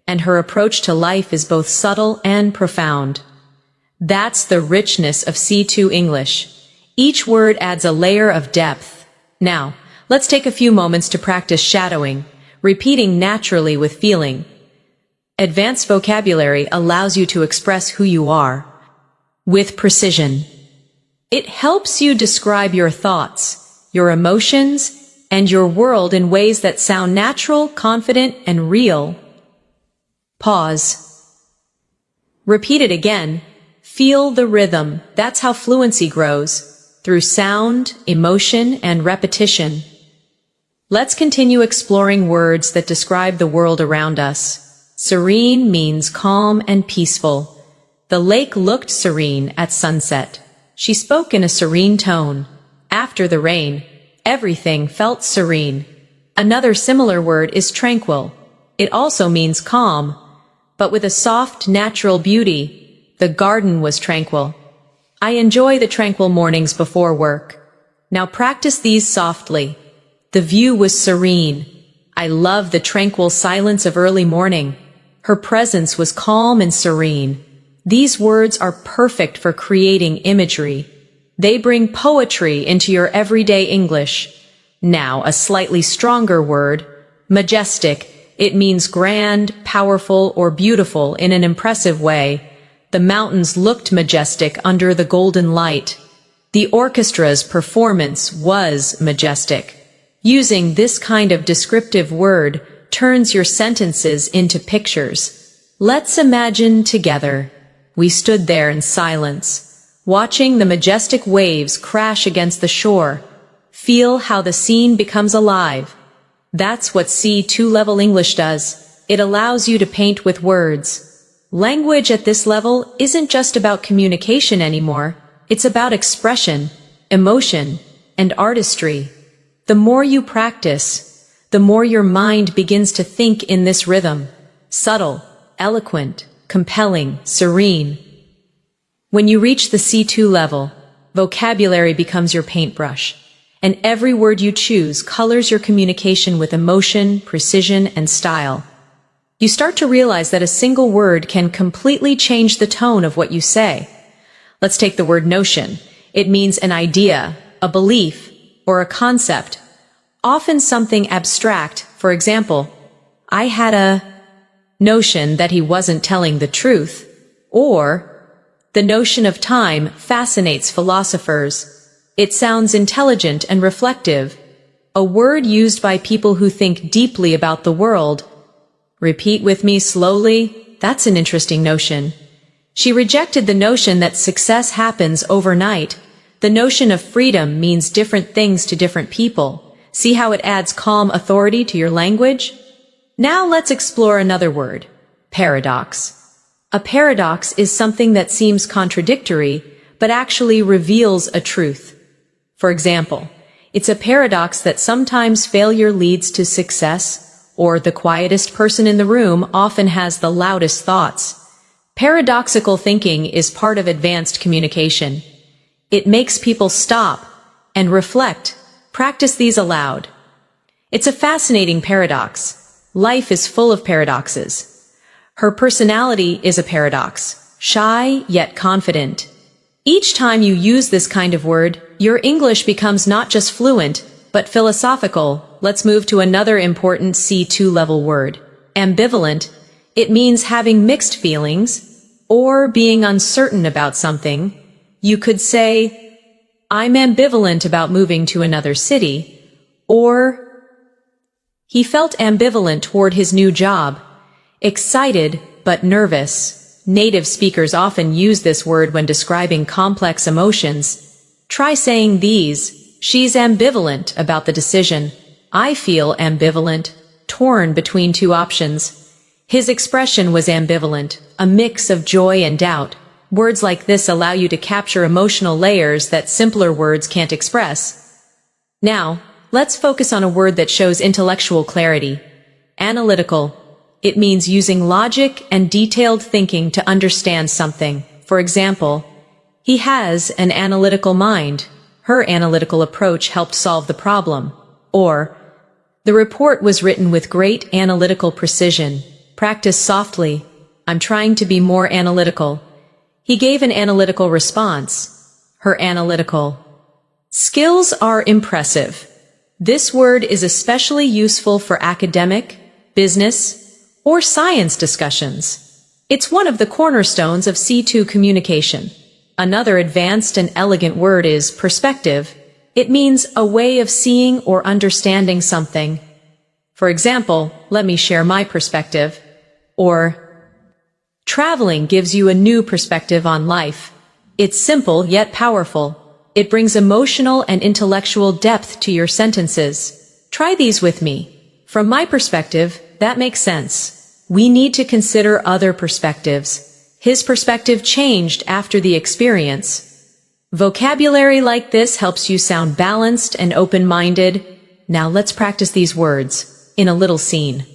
and her approach to life is both subtle and profound. That's the richness of C2 English. Each word adds a layer of depth. Now, let's take a few moments to practice shadowing, repeating naturally with feeling. Advanced vocabulary allows you to express who you are with precision. It helps you describe your thoughts, your emotions, and your world in ways that sound natural, confident, and real. Pause. Repeat it again. Feel the rhythm. That's how fluency grows, through sound, emotion, and repetition. Let's continue exploring words that describe the world around us. Serene means calm and peaceful. The lake looked serene at sunset. She spoke in a serene tone. After the rain, everything felt serene. Another similar word is tranquil. It also means calm, but with a soft, natural beauty. The garden was tranquil. I enjoy the tranquil mornings before work. Now practice these softly. The view was serene. I love the tranquil silence of early morning. Her presence was calm and serene. These words are perfect for creating imagery. They bring poetry into your everyday English. Now, a slightly stronger word, majestic. It means grand, powerful, or beautiful in an impressive way. The mountains looked majestic under the golden light. The orchestra's performance was majestic. Using this kind of descriptive word turns your sentences into pictures. Let's imagine together. We stood there in silence, watching the majestic waves crash against the shore. Feel how the scene becomes alive. That's what C2 level English does. It allows you to paint with words. Language at this level isn't just about communication anymore. It's about expression, emotion, and artistry. The more you practice, the more your mind begins to think in this rhythm. Subtle, eloquent, compelling, serene. When you reach the C2 level, vocabulary becomes your paintbrush, and every word you choose colors your communication with emotion, precision, and style. You start to realize that a single word can completely change the tone of what you say. Let's take the word notion. It means an idea, a belief, or a concept, often something abstract. For example, I had a notion that he wasn't telling the truth, or the notion of time fascinates philosophers. It sounds intelligent and reflective, a word used by people who think deeply about the world. Repeat with me slowly. That's an interesting notion. She rejected the notion that success happens overnight. The notion of freedom means different things to different people. See how it adds calm authority to your language? Now let's explore another word, paradox. A paradox is something that seems contradictory, but actually reveals a truth. For example, it's a paradox that sometimes failure leads to success, or the quietest person in the room often has the loudest thoughts. Paradoxical thinking is part of advanced communication. It makes people stop and reflect. Practice these aloud. It's a fascinating paradox. Life is full of paradoxes. Her personality is a paradox, shy yet confident. Each time you use this kind of word, your English becomes not just fluent, but philosophical. Let's move to another important C2 level word, ambivalent. It means having mixed feelings or being uncertain about something. You could say, I'm ambivalent about moving to another city, or he felt ambivalent toward his new job, excited but nervous. Native speakers often use this word when describing complex emotions. Try saying these. She's ambivalent about the decision. I feel ambivalent, torn between two options. His expression was ambivalent, a mix of joy and doubt. Words like this allow you to capture emotional layers that simpler words can't express. Now, let's focus on a word that shows intellectual clarity. Analytical. It means using logic and detailed thinking to understand something. For example, he has an analytical mind. Her analytical approach helped solve the problem. Or, The report was written with great analytical precision. Practice softly. I'm trying to be more analytical. He gave an analytical response. Her analytical skills are impressive. This word is especially useful for academic, business, or science discussions. It's one of the cornerstones of C2 communication. Another advanced and elegant word is perspective. It means a way of seeing or understanding something. For example, let me share my perspective. Or, traveling gives you a new perspective on life. It's simple yet powerful. It brings emotional and intellectual depth to your sentences. Try these with me. From my perspective, that makes sense. We need to consider other perspectives. His perspective changed after the experience. Vocabulary like this helps you sound balanced and open-minded. Now let's practice these words in a little scene.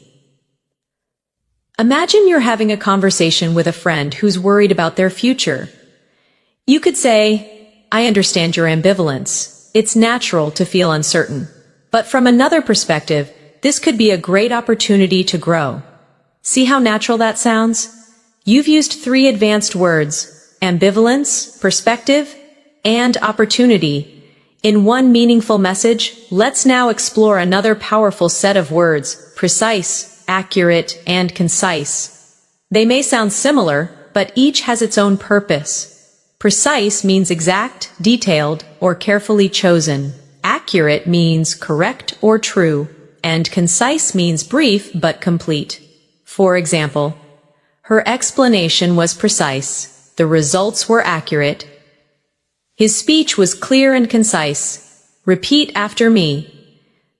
Imagine you're having a conversation with a friend who's worried about their future. You could say, I understand your ambivalence. It's natural to feel uncertain. But from another perspective, this could be a great opportunity to grow. See how natural that sounds? You've used 3 advanced words, ambivalence, perspective, and opportunity. In one meaningful message, let's now explore another powerful set of words, precise, accurate, and concise. They may sound similar, but each has its own purpose. Precise means exact, detailed, or carefully chosen. Accurate means correct or true, and concise means brief but complete. For example, her explanation was precise. The results were accurate. His speech was clear and concise. Repeat after me.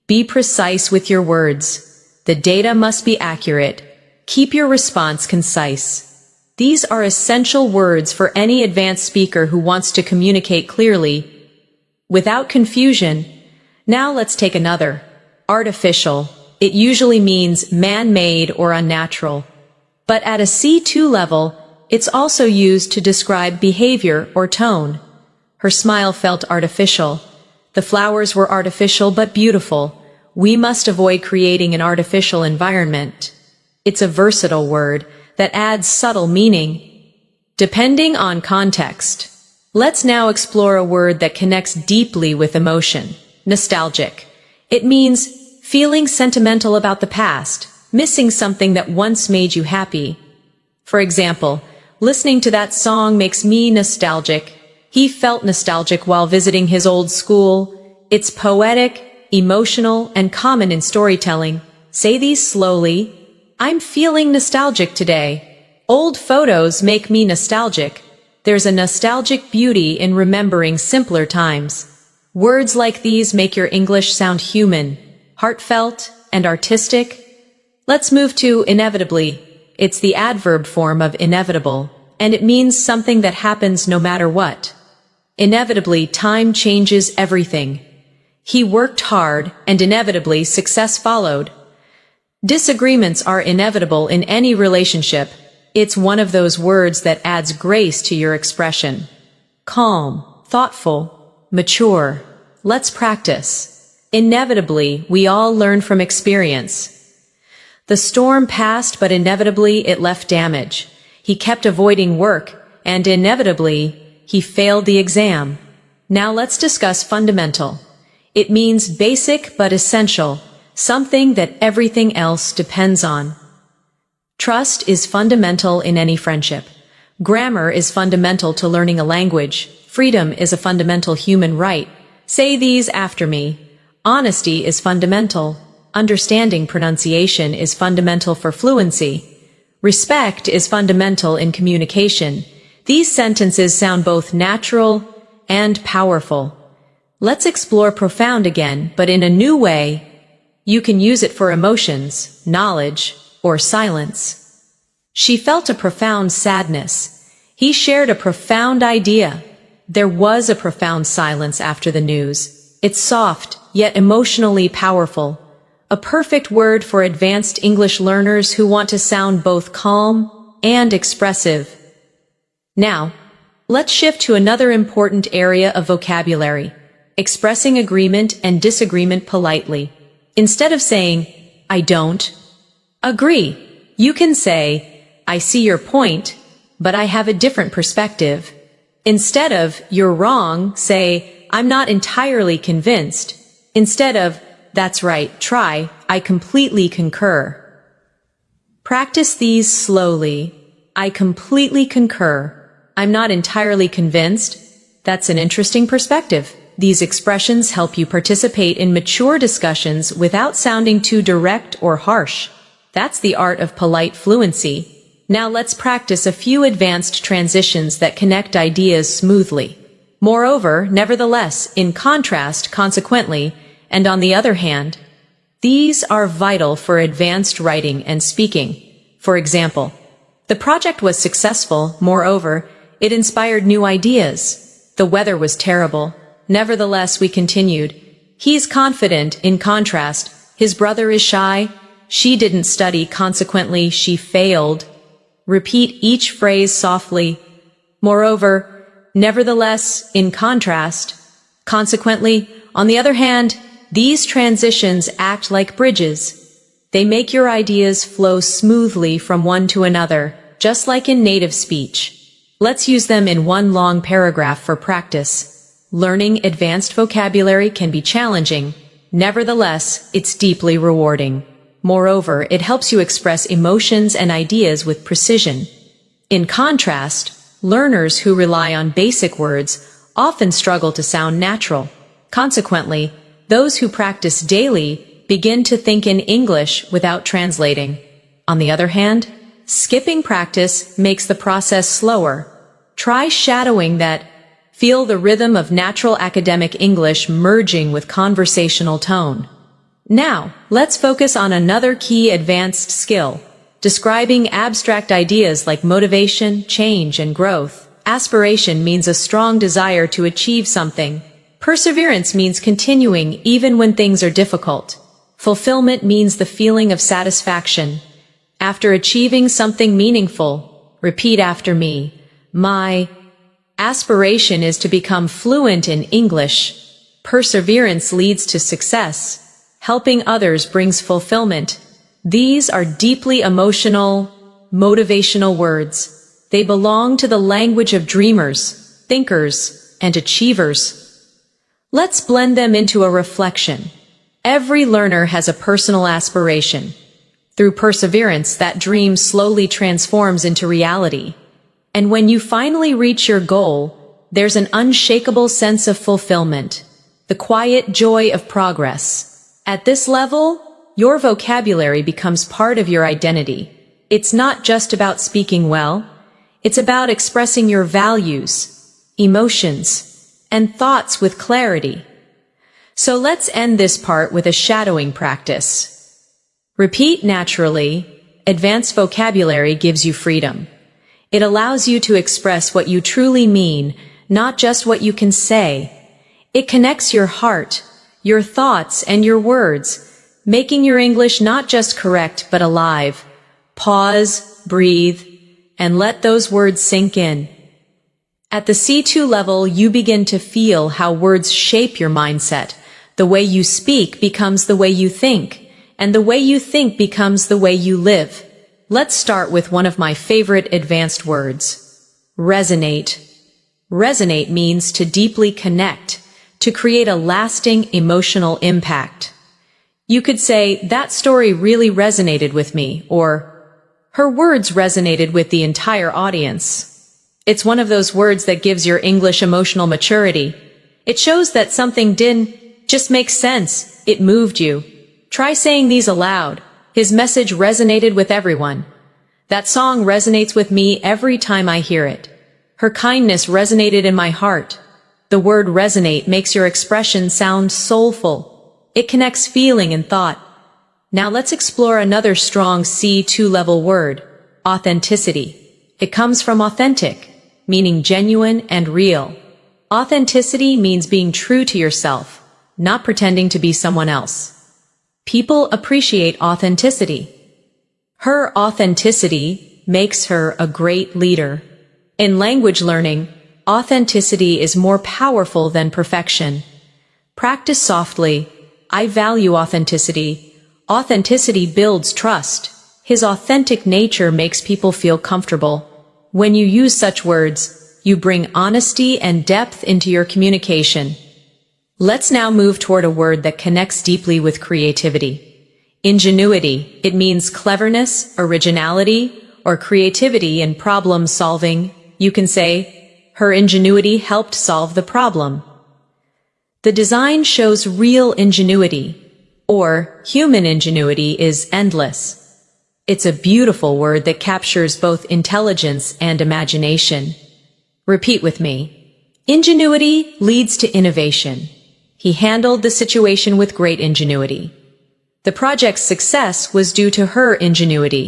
Be precise with your words. The data must be accurate. Keep your response concise. These are essential words for any advanced speaker who wants to communicate clearly, without confusion. Now let's take another. Artificial. It usually means man-made or unnatural. But at a C2 level, it's also used to describe behavior or tone. Her smile felt artificial. The flowers were artificial but beautiful. We must avoid creating an artificial environment. It's a versatile word that adds subtle meaning, depending on context. Let's now explore a word that connects deeply with emotion. Nostalgic. It means feeling sentimental about the past, missing something that once made you happy. For example, listening to that song makes me nostalgic. He felt nostalgic while visiting his old school. It's poetic, emotional, and common in storytelling. Say these slowly. I'm feeling nostalgic today. Old photos make me nostalgic. There's a nostalgic beauty in remembering simpler times. Words like these make your English sound human, heartfelt, and artistic. Let's move to inevitably. It's the adverb form of inevitable, and it means something that happens no matter what. Inevitably, time changes everything. He worked hard, and inevitably success followed. Disagreements are inevitable in any relationship. It's one of those words that adds grace to your expression. Calm, thoughtful, mature. Let's practice. Inevitably, we all learn from experience. The storm passed, but inevitably it left damage. He kept avoiding work, and inevitably, he failed the exam. Now let's discuss fundamental. It means basic but essential. Something that everything else depends on. Trust is fundamental in any friendship. Grammar is fundamental to learning a language. Freedom is a fundamental human right. Say these after me. Honesty is fundamental. Understanding pronunciation is fundamental for fluency. Respect is fundamental in communication. These sentences sound both natural and powerful. Let's explore profound again, but in a new way. You can use it for emotions, knowledge, or silence. She felt a profound sadness. He shared a profound idea. There was a profound silence after the news. It's soft, yet emotionally powerful. A perfect word for advanced English learners who want to sound both calm and expressive. Now, let's shift to another important area of vocabulary, expressing agreement and disagreement politely. Instead of saying, I don't agree, you can say, I see your point, but I have a different perspective. Instead of, you're wrong, say, I'm not entirely convinced. Instead of, that's right, try, I completely concur. Practice these slowly. I completely concur. I'm not entirely convinced. That's an interesting perspective. These expressions help you participate in mature discussions without sounding too direct or harsh. That's the art of polite fluency. Now let's practice a few advanced transitions that connect ideas smoothly. Moreover, nevertheless, in contrast, consequently, and on the other hand, these are vital for advanced writing and speaking. For example, the project was successful. Moreover, it inspired new ideas. The weather was terrible. Nevertheless, we continued. He's confident. In contrast, his brother is shy. She didn't study. Consequently, she failed. Repeat each phrase softly. Moreover, nevertheless, in contrast, consequently, on the other hand, these transitions act like bridges. They make your ideas flow smoothly from one to another, just like in native speech. Let's use them in one long paragraph for practice. Learning advanced vocabulary can be challenging. Nevertheless, it's deeply rewarding. Moreover, it helps you express emotions and ideas with precision. In contrast, learners who rely on basic words often struggle to sound natural. Consequently, those who practice daily begin to think in English without translating. On the other hand, skipping practice makes the process slower. Try shadowing that. Feel the rhythm of natural academic English merging with conversational tone. Now, let's focus on another key advanced skill, describing abstract ideas like motivation, change, and growth. Aspiration means a strong desire to achieve something. Perseverance means continuing even when things are difficult. Fulfillment means the feeling of satisfaction. After achieving something meaningful, repeat after me. My aspiration is to become fluent in English. Perseverance leads to success. Helping others brings fulfillment. These are deeply emotional, motivational words. They belong to the language of dreamers, thinkers, and achievers. Let's blend them into a reflection. Every learner has a personal aspiration. Through perseverance, that dream slowly transforms into reality. And when you finally reach your goal, there's an unshakable sense of fulfillment, the quiet joy of progress. At this level, your vocabulary becomes part of your identity. It's not just about speaking well. It's about expressing your values, emotions, and thoughts with clarity. So let's end this part with a shadowing practice. Repeat naturally. Advanced vocabulary gives you freedom. It allows you to express what you truly mean, not just what you can say. It connects your heart, your thoughts, and your words, making your English not just correct but alive. Pause, breathe, and let those words sink in. At the C2 level, you begin to feel how words shape your mindset. The way you speak becomes the way you think, and the way you think becomes the way you live. Let's start with one of my favorite advanced words. Resonate. Resonate means to deeply connect, to create a lasting emotional impact. You could say, that story really resonated with me, or her words resonated with the entire audience. It's one of those words that gives your English emotional maturity. It shows that something didn't just make sense, it moved you. Try saying these aloud. His message resonated with everyone. That song resonates with me every time I hear it. Her kindness resonated in my heart. The word resonate makes your expression sound soulful. It connects feeling and thought. Now let's explore another strong C2 level word, authenticity. It comes from authentic, meaning genuine and real. Authenticity means being true to yourself, not pretending to be someone else. People appreciate authenticity. Her authenticity makes her a great leader. In language learning, authenticity is more powerful than perfection. Practice softly. I value authenticity. Authenticity builds trust. His authentic nature makes people feel comfortable. When you use such words, you bring honesty and depth into your communication. Let's now move toward a word that connects deeply with creativity. Ingenuity. It means cleverness, originality, or creativity in problem solving. You can say, her ingenuity helped solve the problem. The design shows real ingenuity, or human ingenuity is endless. It's a beautiful word that captures both intelligence and imagination. Repeat with me. Ingenuity leads to innovation. He handled the situation with great ingenuity. The project's success was due to her ingenuity.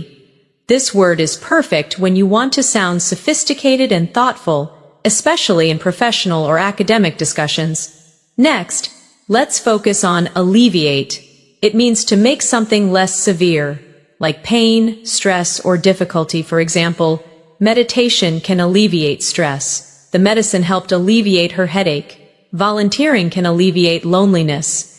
This word is perfect when you want to sound sophisticated and thoughtful, especially in professional or academic discussions. Next, let's focus on alleviate. It means to make something less severe, like pain, stress, or difficulty. For example, meditation can alleviate stress. The medicine helped alleviate her headache. Volunteering can alleviate loneliness.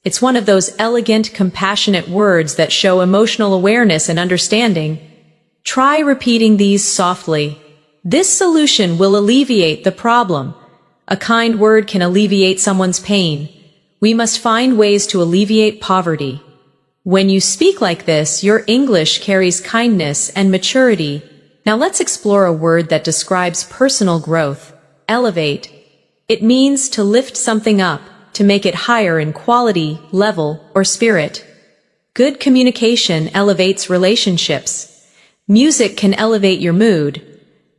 It's one of those elegant, compassionate words that show emotional awareness and understanding. Try repeating these softly. This solution will alleviate the problem. A kind word can alleviate someone's pain. We must find ways to alleviate poverty. When you speak like this, your English carries kindness and maturity. Now let's explore a word that describes personal growth. Elevate. It means to lift something up, to make it higher in quality, level, or spirit. Good communication elevates relationships. Music can elevate your mood.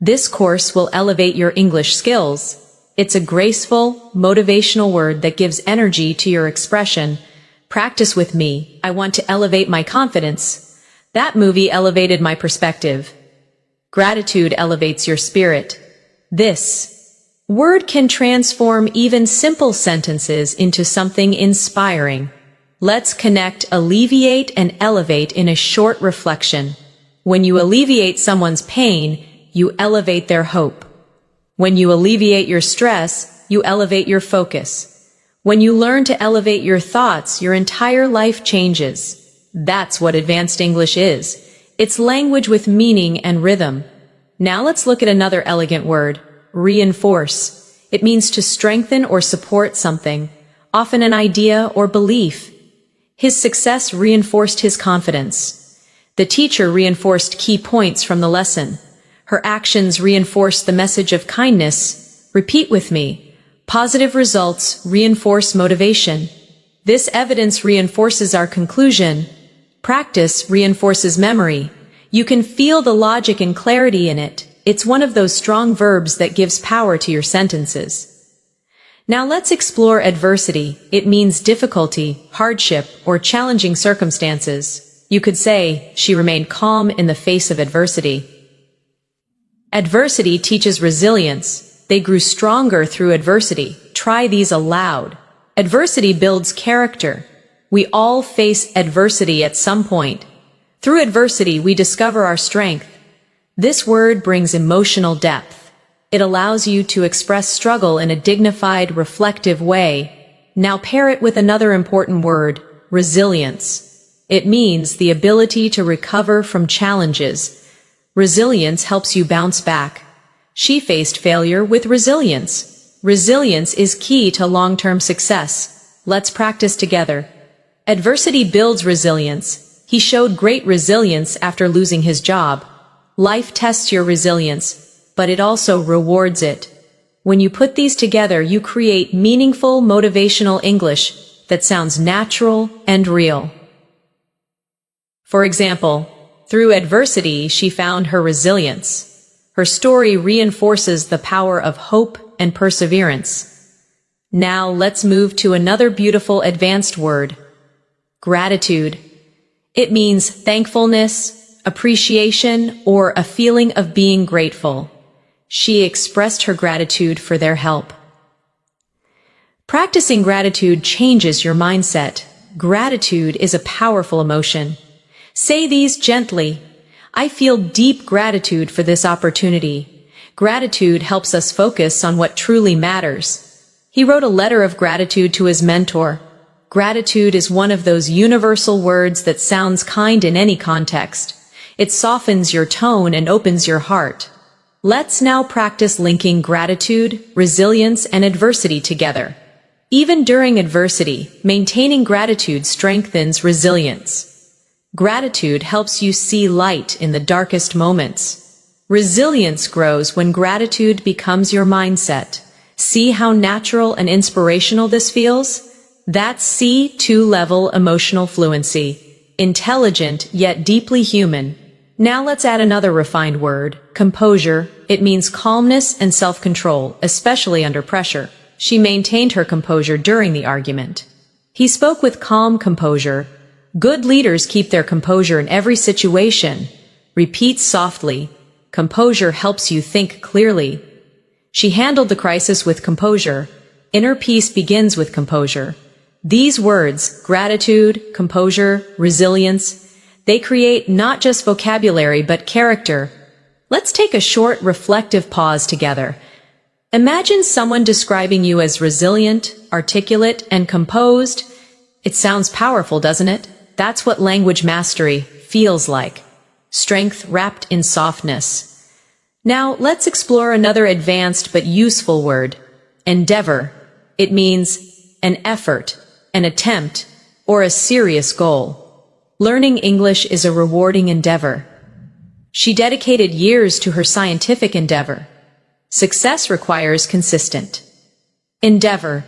This course will elevate your English skills. It's a graceful, motivational word that gives energy to your expression. Practice with me. I want to elevate my confidence. That movie elevated my perspective. Gratitude elevates your spirit. This word can transform even simple sentences into something inspiring. Let's connect alleviate and elevate in a short reflection. When you alleviate someone's pain, you elevate their hope. When you alleviate your stress, you elevate your focus. When you learn to elevate your thoughts, your entire life changes. That's what advanced English is. It's language with meaning and rhythm. Now let's look at another elegant word, reinforce. It means to strengthen or support something, often an idea or belief. His success reinforced his confidence. The teacher reinforced key points from the lesson. Her actions reinforced the message of kindness. Repeat with me. Positive results reinforce motivation. This evidence reinforces our conclusion. Practice reinforces memory. You can feel the logic and clarity in it. It's one of those strong verbs that gives power to your sentences. Now let's explore adversity. It means difficulty, hardship, or challenging circumstances. You could say, she remained calm in the face of adversity. Adversity teaches resilience. They grew stronger through adversity. Try these aloud. Adversity builds character. We all face adversity at some point. Through adversity, we discover our strength. This word brings emotional depth. It allows you to express struggle in a dignified, reflective way. Now pair it with another important word, resilience. It means the ability to recover from challenges. Resilience helps you bounce back. She faced failure with resilience. Resilience is key to long-term success. Let's practice together. Adversity builds resilience. He showed great resilience after losing his job. Life tests your resilience, but it also rewards it. When you put these together, you create meaningful, motivational English that sounds natural and real. For example, through adversity, she found her resilience. Her story reinforces the power of hope and perseverance. Now let's move to another beautiful advanced word, gratitude. It means thankfulness, appreciation, or a feeling of being grateful. She expressed her gratitude for their help. Practicing gratitude changes your mindset. Gratitude is a powerful emotion. Say these gently. I feel deep gratitude for this opportunity. Gratitude helps us focus on what truly matters. He wrote a letter of gratitude to his mentor. Gratitude is one of those universal words that sounds kind in any context. It softens your tone and opens your heart. Let's now practice linking gratitude, resilience, and adversity together. Even during adversity, maintaining gratitude strengthens resilience. Gratitude helps you see light in the darkest moments. Resilience grows when gratitude becomes your mindset. See how natural and inspirational this feels? That's C2-level emotional fluency. Intelligent yet deeply human. Now let's add another refined word, composure. It means calmness and self-control, especially under pressure. She maintained her composure during the argument. He spoke with calm composure. Good leaders keep their composure in every situation. Repeat softly. Composure helps you think clearly. She handled the crisis with composure. Inner peace begins with composure. These words, gratitude, composure, resilience, they create not just vocabulary but character. Let's take a short reflective pause together. Imagine someone describing you as resilient, articulate, and composed. It sounds powerful, doesn't it? That's what language mastery feels like. Strength wrapped in softness. Now, let's explore another advanced but useful word, endeavor. It means an effort, an attempt, or a serious goal. Learning English is a rewarding endeavor. She dedicated years to her scientific endeavor. Success requires consistent endeavor.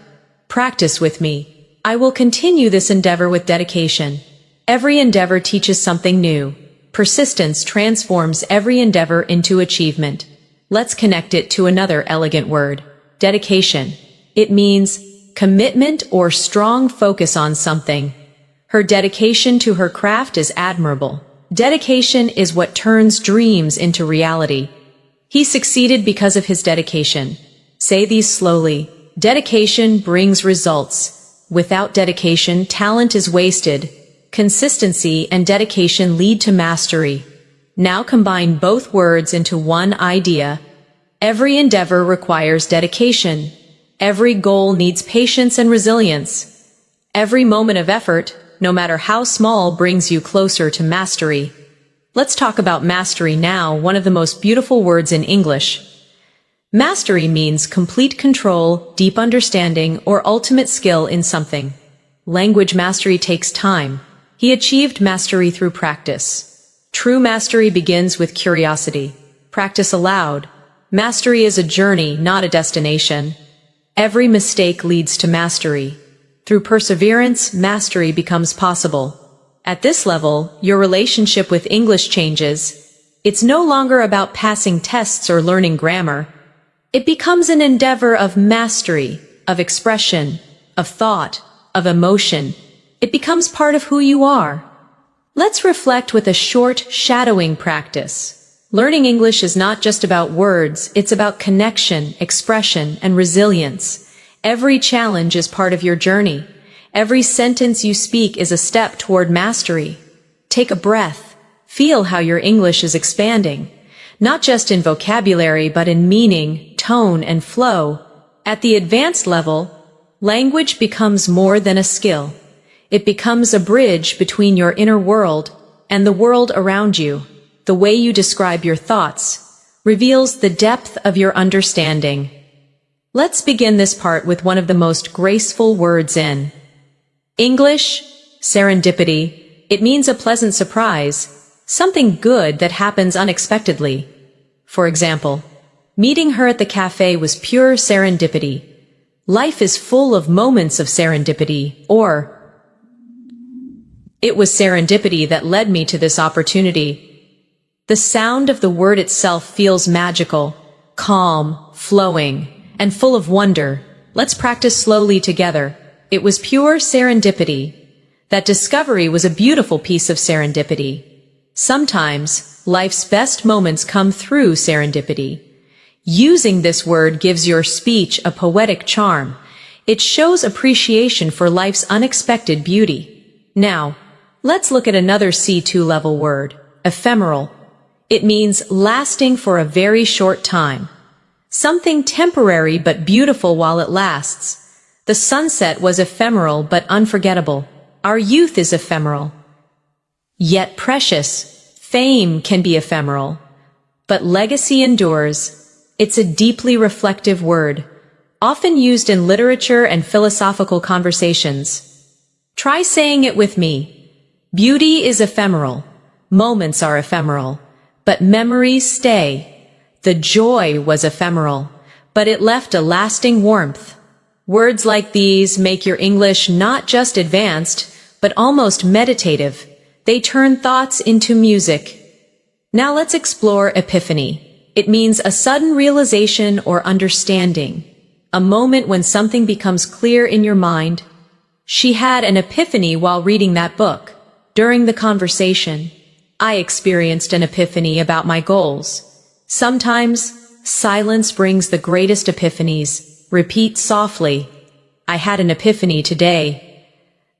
Practice with me. I will continue this endeavor with dedication. Every endeavor teaches something new. Persistence transforms every endeavor into achievement. Let's connect it to another elegant word, dedication. It means commitment or strong focus on something. Her dedication to her craft is admirable. Dedication is what turns dreams into reality. He succeeded because of his dedication. Say these slowly. Dedication brings results. Without dedication, talent is wasted. Consistency and dedication lead to mastery. Now combine both words into one idea. Every endeavor requires dedication. Every goal needs patience and resilience. Every moment of effort, no matter how small, brings you closer to mastery. Let's talk about mastery now, one of the most beautiful words in English. Mastery means complete control, deep understanding, or ultimate skill in something. Language mastery takes time. He achieved mastery through practice. True mastery begins with curiosity. Practice aloud. Mastery is a journey, not a destination. Every mistake leads to mastery. Through perseverance, mastery becomes possible. At this level, your relationship with English changes. It's no longer about passing tests or learning grammar. It becomes an endeavor of mastery, of expression, of thought, of emotion. It becomes part of who you are. Let's reflect with a short shadowing practice. Learning English is not just about words, it's about connection, expression, and resilience. Every challenge is part of your journey. Every sentence you speak is a step toward mastery. Take a breath. Feel how your English is expanding, not just in vocabulary but in meaning, tone, and flow. At the advanced level, language becomes more than a skill. It becomes a bridge between your inner world and the world around you. The way you describe your thoughts reveals the depth of your understanding. Let's begin this part with one of the most graceful words in English, serendipity. It means a pleasant surprise, something good that happens unexpectedly. For example, meeting her at the cafe was pure serendipity. Life is full of moments of serendipity, or it was serendipity that led me to this opportunity. The sound of the word itself feels magical, calm, flowing, and full of wonder. Let's practice slowly together. It was pure serendipity. That discovery was a beautiful piece of serendipity. Sometimes, life's best moments come through serendipity. Using this word gives your speech a poetic charm. It shows appreciation for life's unexpected beauty. Now, let's look at another C2 level word, ephemeral. It means lasting for a very short time. Something temporary but beautiful while it lasts. The sunset was ephemeral but unforgettable. Our youth is ephemeral, yet precious. Fame can be ephemeral, but legacy endures. It's a deeply reflective word, often used in literature and philosophical conversations. Try saying it with me. Beauty is ephemeral. Moments are ephemeral, but memories stay. The joy was ephemeral, but it left a lasting warmth. Words like these make your English not just advanced, but almost meditative. They turn thoughts into music. Now let's explore epiphany. It means a sudden realization or understanding, a moment when something becomes clear in your mind. She had an epiphany while reading that book. During the conversation, I experienced an epiphany about my goals. Sometimes, silence brings the greatest epiphanies. Repeat softly. I had an epiphany today.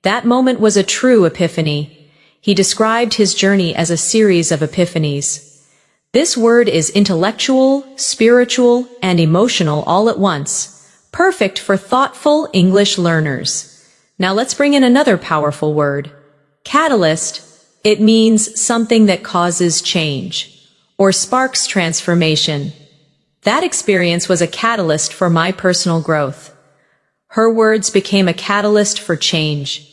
That moment was a true epiphany. He described his journey as a series of epiphanies. This word is intellectual, spiritual, and emotional all at once, perfect for thoughtful English learners. Now let's bring in another powerful word. Catalyst. It means something that causes change or sparks transformation. That experience was a catalyst for my personal growth. Her words became a catalyst for change.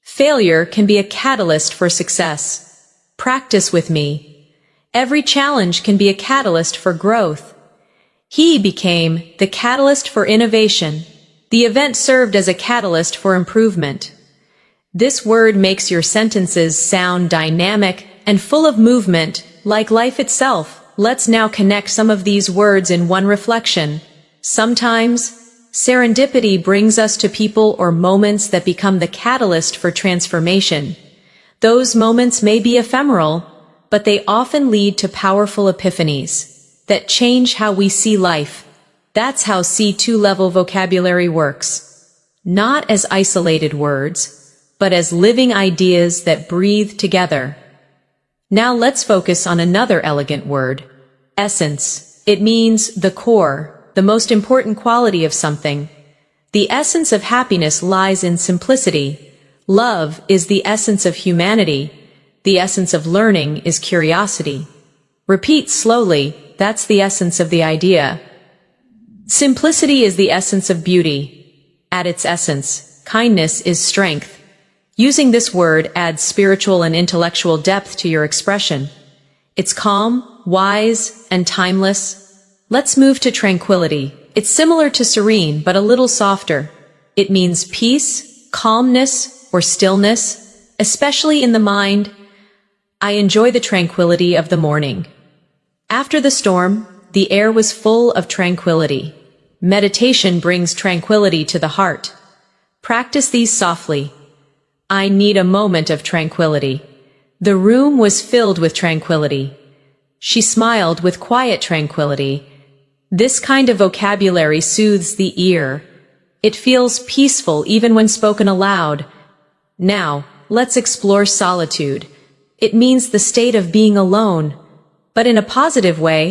Failure can be a catalyst for success. Practice with me. Every challenge can be a catalyst for growth. He became the catalyst for innovation. The event served as a catalyst for improvement. This word makes your sentences sound dynamic and full of movement, like life itself. Let's now connect some of these words in one reflection. Sometimes, serendipity brings us to people or moments that become the catalyst for transformation. Those moments may be ephemeral, but they often lead to powerful epiphanies that change how we see life. That's how C2 level vocabulary works. Not as isolated words, but as living ideas that breathe together. Now let's focus on another elegant word, essence. It means the core, the most important quality of something. The essence of happiness lies in simplicity. Love is the essence of humanity. The essence of learning is curiosity. Repeat slowly, that's the essence of the idea. Simplicity is the essence of beauty. At its essence, kindness is strength. Using this word adds spiritual and intellectual depth to your expression. It's calm, wise, and timeless. Let's move to tranquility. It's similar to serene, but a little softer. It means peace, calmness, or stillness, especially in the mind. I enjoy the tranquility of the morning. After the storm, the air was full of tranquility. Meditation brings tranquility to the heart. Practice these softly. I need a moment of tranquility. The room was filled with tranquility. She smiled with quiet tranquility. This kind of vocabulary soothes the ear. It feels peaceful even when spoken aloud. Now, let's explore solitude. It means the state of being alone, but in a positive way.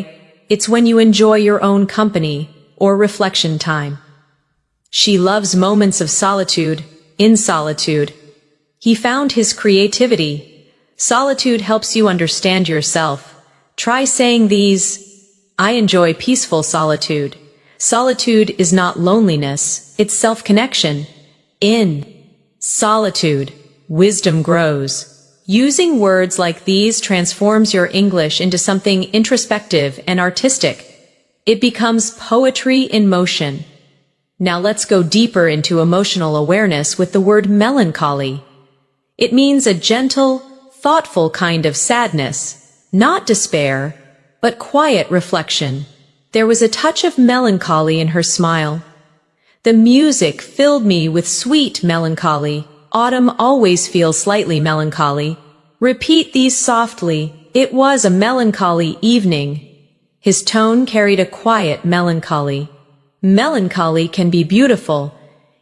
It's when you enjoy your own company or reflection time. She loves moments of solitude. In solitude, he found his creativity. Solitude helps you understand yourself. Try saying these. I enjoy peaceful solitude. Solitude is not loneliness, it's self-connection. In solitude, wisdom grows. Using words like these transforms your English into something introspective and artistic. It becomes poetry in motion. Now let's go deeper into emotional awareness with the word melancholy. It means a gentle, thoughtful kind of sadness, not despair, but quiet reflection. There was a touch of melancholy in her smile. The music filled me with sweet melancholy. Autumn always feels slightly melancholy. Repeat these softly. It was a melancholy evening. His tone carried a quiet melancholy. Melancholy can be beautiful.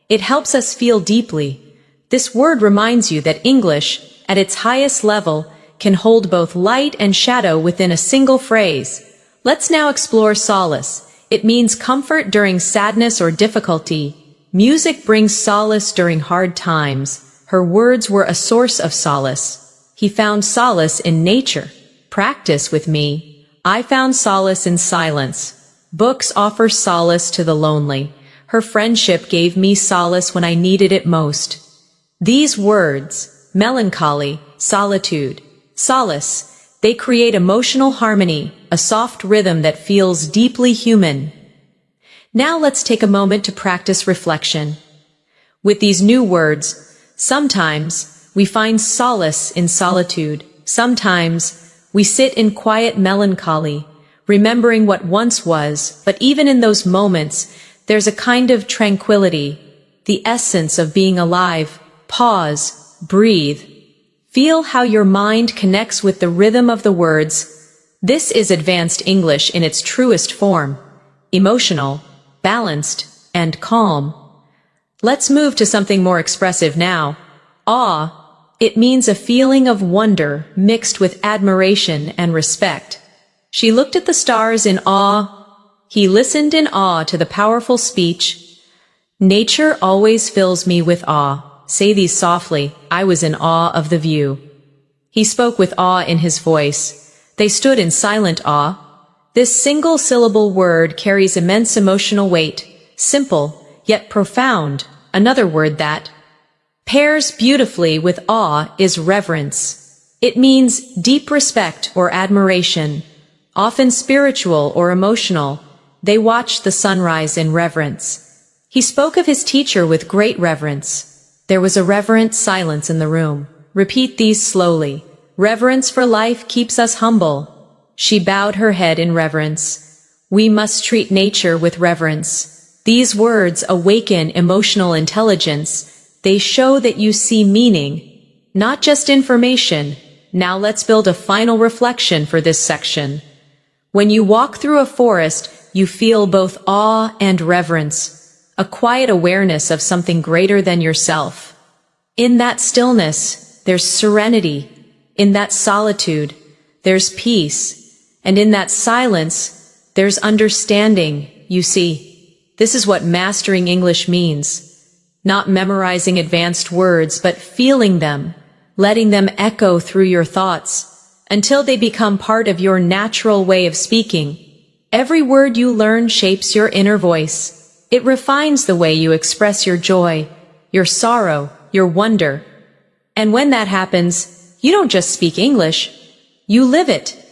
It helps us feel deeply. This word reminds you that English, at its highest level, can hold both light and shadow within a single phrase. Let's now explore solace. It means comfort during sadness or difficulty. Music brings solace during hard times. Her words were a source of solace. He found solace in nature. Practice with me. I found solace in silence. Books offer solace to the lonely. Her friendship gave me solace when I needed it most. These words, melancholy, solitude, solace, they create emotional harmony, a soft rhythm that feels deeply human. Now let's take a moment to practice reflection. With these new words, sometimes we find solace in solitude. Sometimes we sit in quiet melancholy, remembering what once was, but even in those moments, there's a kind of tranquility, the essence of being alive. Pause, breathe. Feel how your mind connects with the rhythm of the words. This is advanced English in its truest form, emotional, balanced, and calm. Let's move to something more expressive now. Awe. It means a feeling of wonder mixed with admiration and respect. She looked at the stars in awe. He listened in awe to the powerful speech. Nature always fills me with awe. Say these softly. I was in awe of the view. He spoke with awe in his voice. They stood in silent awe. This single-syllable word carries immense emotional weight, simple, yet profound. Another word that pairs beautifully with awe is reverence. It means deep respect or admiration, often spiritual or emotional. They watched the sunrise in reverence. He spoke of his teacher with great reverence. There was a reverent silence in the room. Repeat these slowly. Reverence for life keeps us humble. She bowed her head in reverence. We must treat nature with reverence. These words awaken emotional intelligence. They show that you see meaning, not just information. Now let's build a final reflection for this section. When you walk through a forest, you feel both awe and reverence, a quiet awareness of something greater than yourself. In that stillness, there's serenity. In that solitude, there's peace. And in that silence, there's understanding. You see, this is what mastering English means. Not memorizing advanced words, but feeling them, letting them echo through your thoughts, until they become part of your natural way of speaking. Every word you learn shapes your inner voice. It refines the way you express your joy, your sorrow, your wonder. And when that happens, you don't just speak English, you live it.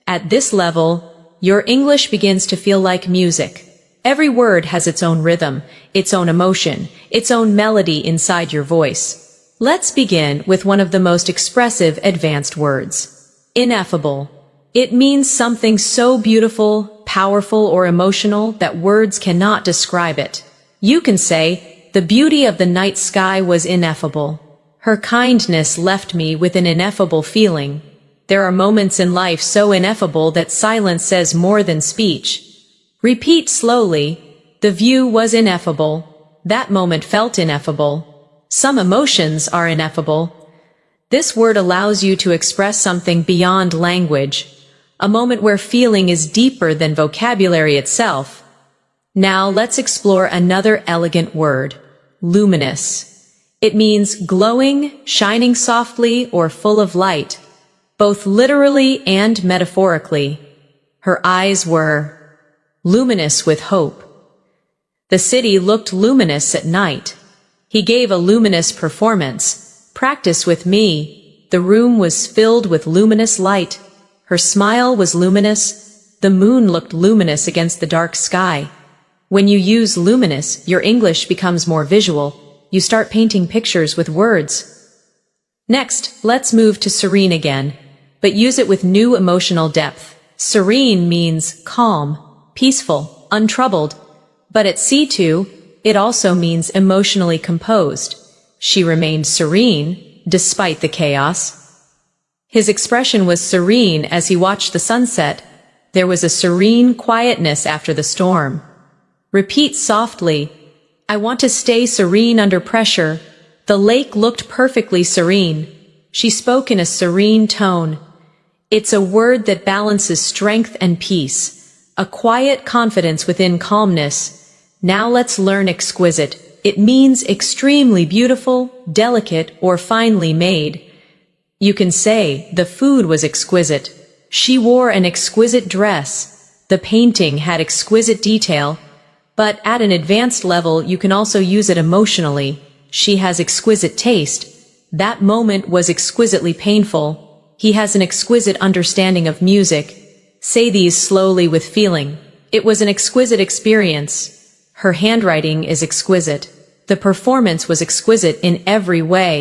At this level, your English begins to feel like music. Every word has its own rhythm, its own emotion, its own melody inside your voice. Let's begin with one of the most expressive advanced words. Ineffable. It means something so beautiful, powerful, or emotional that words cannot describe it. You can say, the beauty of the night sky was ineffable. Her kindness left me with an ineffable feeling. There are moments in life so ineffable that silence says more than speech. Repeat slowly. The view was ineffable. That moment felt ineffable. Some emotions are ineffable. This word allows you to express something beyond language, a moment where feeling is deeper than vocabulary itself. Now let's explore another elegant word, luminous. It means glowing, shining softly, or full of light, both literally and metaphorically. Her eyes were luminous with hope. The city looked luminous at night. He gave a luminous performance. Practice with me. The room was filled with luminous light. Her smile was luminous. The moon looked luminous against the dark sky. When you use luminous, your English becomes more visual. You start painting pictures with words. Next, let's move to serene again, but use it with new emotional depth. Serene means calm, peaceful, untroubled, but at C2, it also means emotionally composed. She remained serene, despite the chaos. His expression was serene as he watched the sunset. There was a serene quietness after the storm. Repeat softly, I want to stay serene under pressure. The lake looked perfectly serene. She spoke in a serene tone. It's a word that balances strength and peace, a quiet confidence within calmness. Now let's learn exquisite. It means extremely beautiful, delicate, or finely made. You can say, the food was exquisite. She wore an exquisite dress. The painting had exquisite detail. But at an advanced level, you can also use it emotionally. She has exquisite taste. That moment was exquisitely painful. He has an exquisite understanding of music. Say these slowly with feeling. It was an exquisite experience. Her handwriting is exquisite. The performance was exquisite in every way.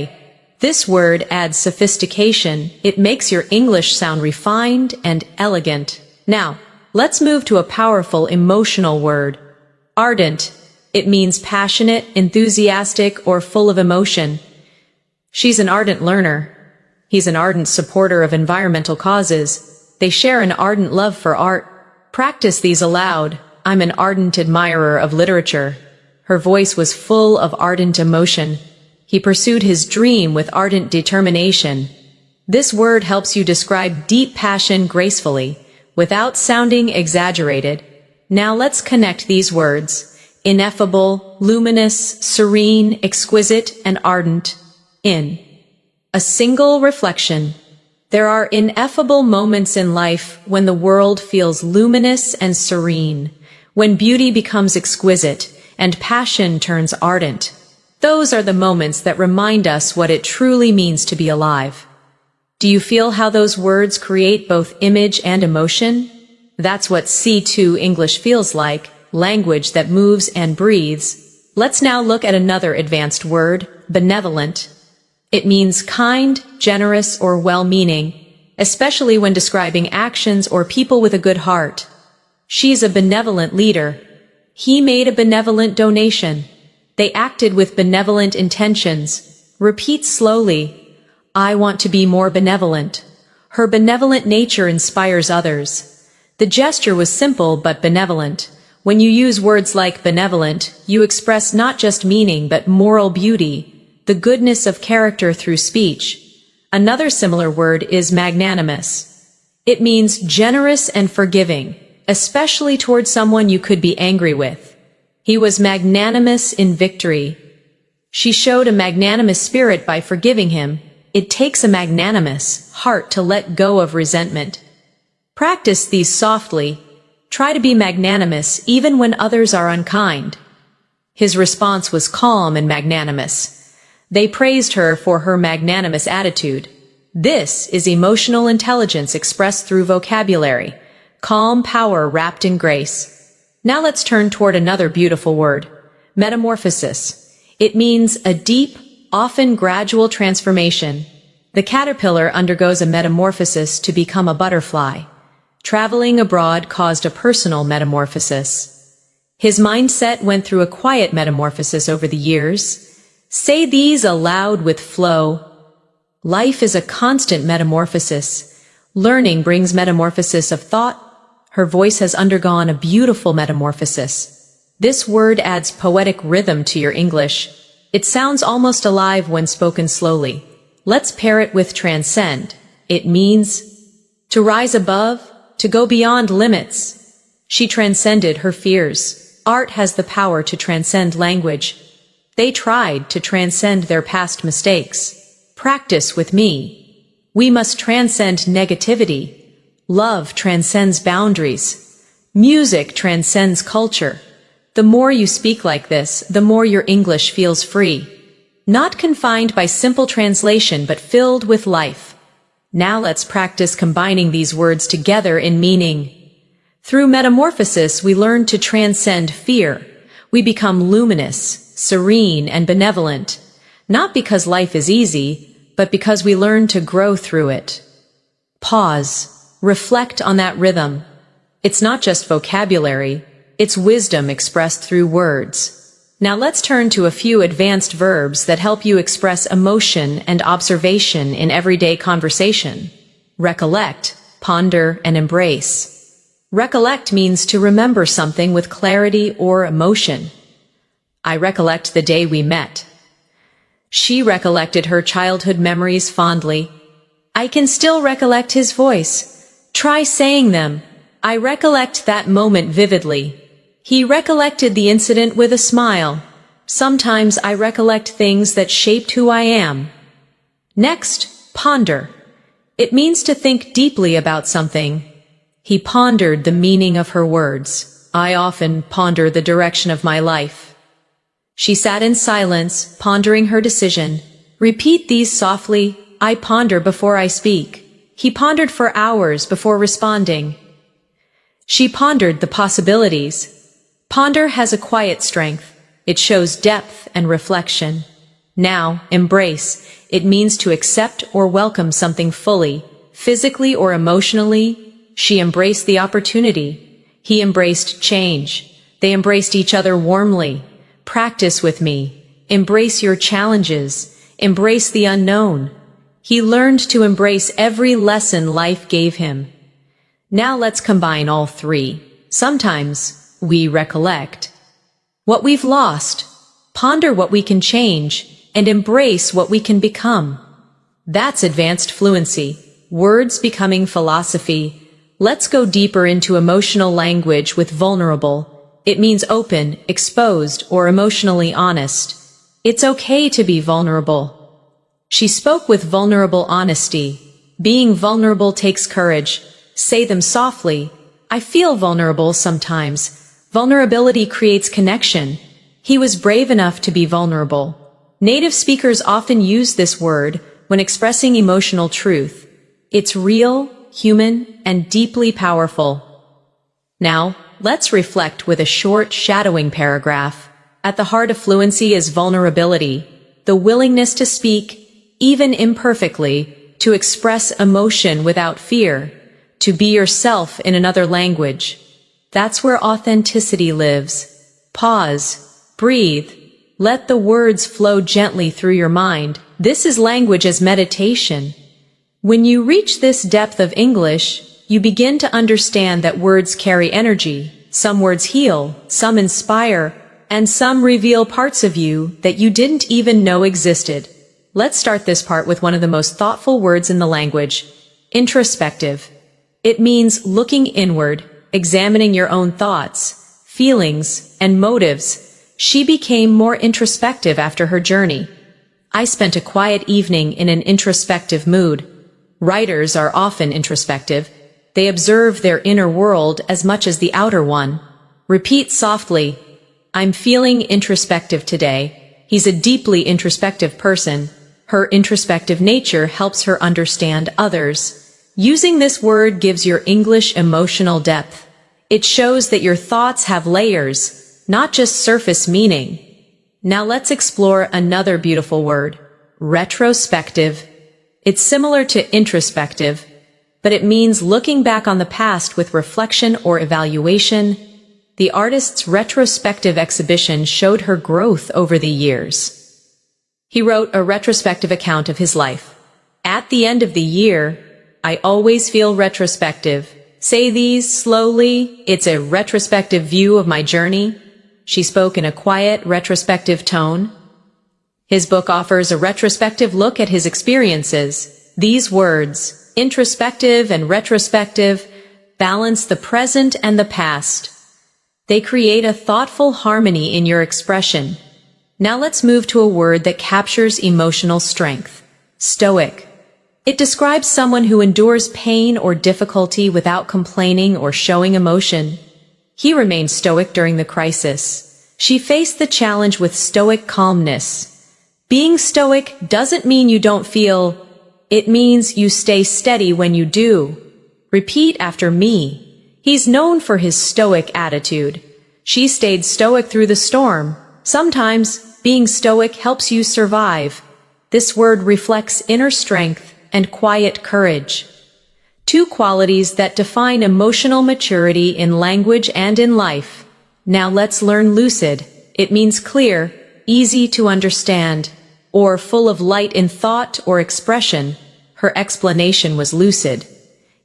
This word adds sophistication. It makes your English sound refined and elegant. Now, let's move to a powerful emotional word. Ardent. It means passionate, enthusiastic, or full of emotion. She's an ardent learner. He's an ardent supporter of environmental causes. They share an ardent love for art. Practice these aloud. I'm an ardent admirer of literature. Her voice was full of ardent emotion. He pursued his dream with ardent determination. This word helps you describe deep passion gracefully, without sounding exaggerated. Now let's connect these words. Ineffable, luminous, serene, exquisite, and ardent. In a single reflection. There are ineffable moments in life when the world feels luminous and serene, when beauty becomes exquisite and passion turns ardent. Those are the moments that remind us what it truly means to be alive. Do you feel how those words create both image and emotion? That's what C2 English feels like, language that moves and breathes. Let's now look at another advanced word, benevolent. It means kind, generous, or well-meaning, especially when describing actions or people with a good heart. She's a benevolent leader. He made a benevolent donation. They acted with benevolent intentions. Repeat slowly. I want to be more benevolent. Her benevolent nature inspires others. The gesture was simple but benevolent. When you use words like benevolent, you express not just meaning but moral beauty, the goodness of character through speech. Another similar word is magnanimous. It means generous and forgiving, especially toward someone you could be angry with. He was magnanimous in victory. She showed a magnanimous spirit by forgiving him. It takes a magnanimous heart to let go of resentment. Practice these softly. Try to be magnanimous even when others are unkind. His response was calm and magnanimous. They praised her for her magnanimous attitude. This is emotional intelligence expressed through vocabulary, calm power wrapped in grace. Now let's turn toward another beautiful word, metamorphosis. It means a deep, often gradual transformation. The caterpillar undergoes a metamorphosis to become a butterfly. Traveling abroad caused a personal metamorphosis. His mindset went through a quiet metamorphosis over the years. Say these aloud with flow. Life is a constant metamorphosis. Learning brings metamorphosis of thought. Her voice has undergone a beautiful metamorphosis. This word adds poetic rhythm to your English. It sounds almost alive when spoken slowly. Let's pair it with transcend. It means to rise above, to go beyond limits. She transcended her fears. Art has the power to transcend language. They tried to transcend their past mistakes. Practice with me. We must transcend negativity. Love transcends boundaries. Music transcends culture. The more you speak like this, the more your English feels free. Not confined by simple translation, but filled with life. Now let's practice combining these words together in meaning. Through metamorphosis, we learn to transcend fear. We become luminous, serene, and benevolent. Not because life is easy, but because we learn to grow through it. Pause. Reflect on that rhythm. It's not just vocabulary, it's wisdom expressed through words. Now let's turn to a few advanced verbs that help you express emotion and observation in everyday conversation. Recollect, ponder, and embrace. Recollect means to remember something with clarity or emotion. I recollect the day we met. She recollected her childhood memories fondly. I can still recollect his voice. Try saying them. I recollect that moment vividly. He recollected the incident with a smile. Sometimes I recollect things that shaped who I am. Next, ponder. It means to think deeply about something. He pondered the meaning of her words. I often ponder the direction of my life. She sat in silence, pondering her decision. Repeat these softly. I ponder before I speak. He pondered for hours before responding. She pondered the possibilities. Ponder has a quiet strength. It shows depth and reflection. Now, embrace. It means to accept or welcome something fully, physically or emotionally. She embraced the opportunity. He embraced change. They embraced each other warmly. Practice with me. Embrace your challenges. Embrace the unknown. He learned to embrace every lesson life gave him. Now let's combine all three. Sometimes we recollect what we've lost, ponder what we can change, and embrace what we can become. That's advanced fluency. Words becoming philosophy. Let's go deeper into emotional language with vulnerable. It means open, exposed, or emotionally honest. It's okay to be vulnerable. She spoke with vulnerable honesty. Being vulnerable takes courage. Say them softly. I feel vulnerable sometimes. Vulnerability creates connection. He was brave enough to be vulnerable. Native speakers often use this word when expressing emotional truth. It's real, human, and deeply powerful. Now, let's reflect with a short shadowing paragraph. At the heart of fluency is vulnerability, the willingness to speak, even imperfectly, to express emotion without fear, to be yourself in another language. That's where authenticity lives. Pause, breathe, let the words flow gently through your mind. This is language as meditation. When you reach this depth of English, you begin to understand that words carry energy. Some words heal, some inspire, and some reveal parts of you that you didn't even know existed. Let's start this part with one of the most thoughtful words in the language, introspective. It means looking inward, examining your own thoughts, feelings, and motives. She became more introspective after her journey. I spent a quiet evening in an introspective mood. Writers are often introspective. They observe their inner world as much as the outer one. Repeat softly, I'm feeling introspective today. He's a deeply introspective person. Her introspective nature helps her understand others. Using this word gives your English emotional depth. It shows that your thoughts have layers, not just surface meaning. Now let's explore another beautiful word, retrospective. It's similar to introspective, but it means looking back on the past with reflection or evaluation. The artist's retrospective exhibition showed her growth over the years. He wrote a retrospective account of his life. At the end of the year, I always feel retrospective. Say these slowly. It's a retrospective view of my journey. She spoke in a quiet, retrospective tone. His book offers a retrospective look at his experiences. These words, introspective and retrospective, balance the present and the past. They create a thoughtful harmony in your expression. Now let's move to a word that captures emotional strength, stoic. It describes someone who endures pain or difficulty without complaining or showing emotion. He remained stoic during the crisis. She faced the challenge with stoic calmness. Being stoic doesn't mean you don't feel. It means you stay steady when you do. Repeat after me. He's known for his stoic attitude. She stayed stoic through the storm. Sometimes, being stoic helps you survive. This word reflects inner strength and quiet courage. Two qualities that define emotional maturity in language and in life. Now let's learn lucid. It means clear, easy to understand, or full of light in thought or expression. Her explanation was lucid.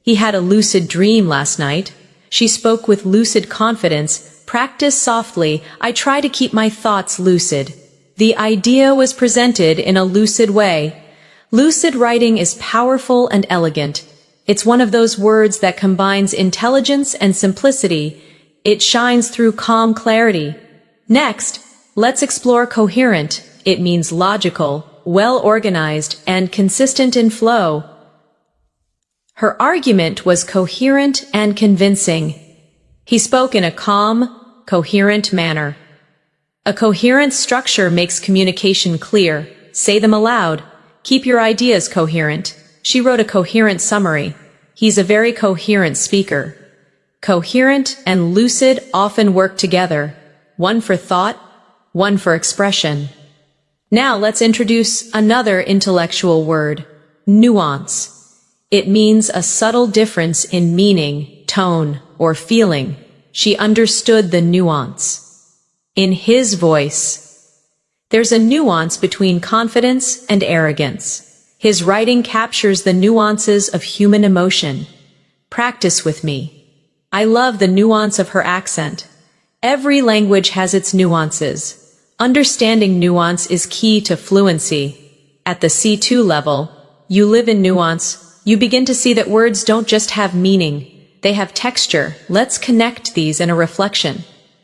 He had a lucid dream last night. She spoke with lucid confidence. Practice softly. I try to keep my thoughts lucid. The idea was presented in a lucid way. Lucid writing is powerful and elegant. It's one of those words that combines intelligence and simplicity. It shines through calm clarity. Next, let's explore coherent. It means logical, well-organized, and consistent in flow. Her argument was coherent and convincing. He spoke in a calm, coherent manner. A coherent structure makes communication clear. Say them aloud. Keep your ideas coherent. She wrote a coherent summary. He's a very coherent speaker. Coherent and lucid often work together. One for thought, one for expression. Now let's introduce another intellectual word, nuance. It means a subtle difference in meaning, tone, or feeling. She understood the nuance. In his voice, there's a nuance between confidence and arrogance. His writing captures the nuances of human emotion. Practice with me. I love the nuance of her accent. Every language has its nuances. Understanding nuance is key to fluency. At the C2 level, you live in nuance. You begin to see that words don't just have meaning. They have texture. Let's connect these in a reflection.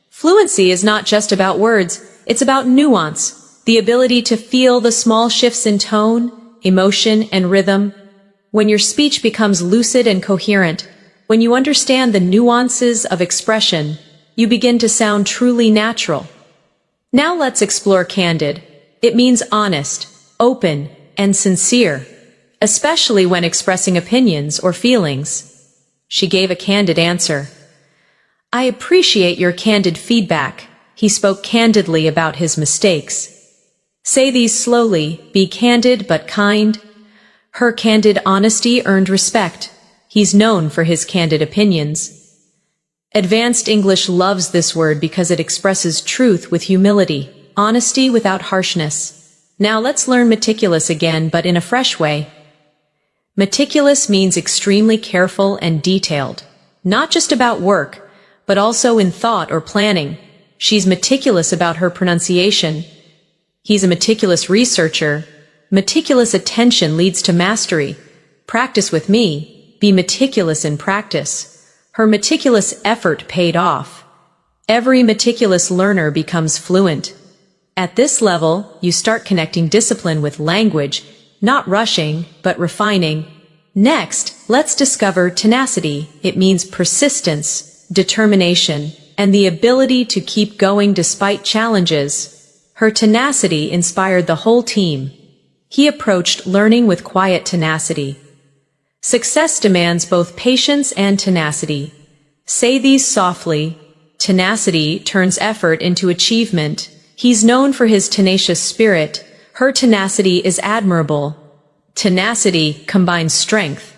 Fluency is not just about words. It's about nuance, the ability to feel the small shifts in tone, emotion, and rhythm. When your speech becomes lucid and coherent, when you understand the nuances of expression, you begin to sound truly natural. Now let's explore candid. It means honest, open, and sincere, especially when expressing opinions or feelings. She gave a candid answer. I appreciate your candid feedback. He spoke candidly about his mistakes. Say these slowly. Be candid but kind. Her candid honesty earned respect. He's known for his candid opinions. Advanced English loves this word because it expresses truth with humility, honesty without harshness. Now let's learn meticulous again, but in a fresh way. Meticulous means extremely careful and detailed, not just about work, but also in thought or planning. She's meticulous about her pronunciation. He's a meticulous researcher. Meticulous attention leads to mastery. Practice with me. Be meticulous in practice. Her meticulous effort paid off. Every meticulous learner becomes fluent. At this level, you start connecting discipline with language, not rushing, but refining. Next, let's discover tenacity. It means persistence, determination, and the ability to keep going despite challenges. Her tenacity inspired the whole team. He approached learning with quiet tenacity. Success demands both patience and tenacity. Say these softly. Tenacity turns effort into achievement. He's known for his tenacious spirit. Her tenacity is admirable. Tenacity combines strength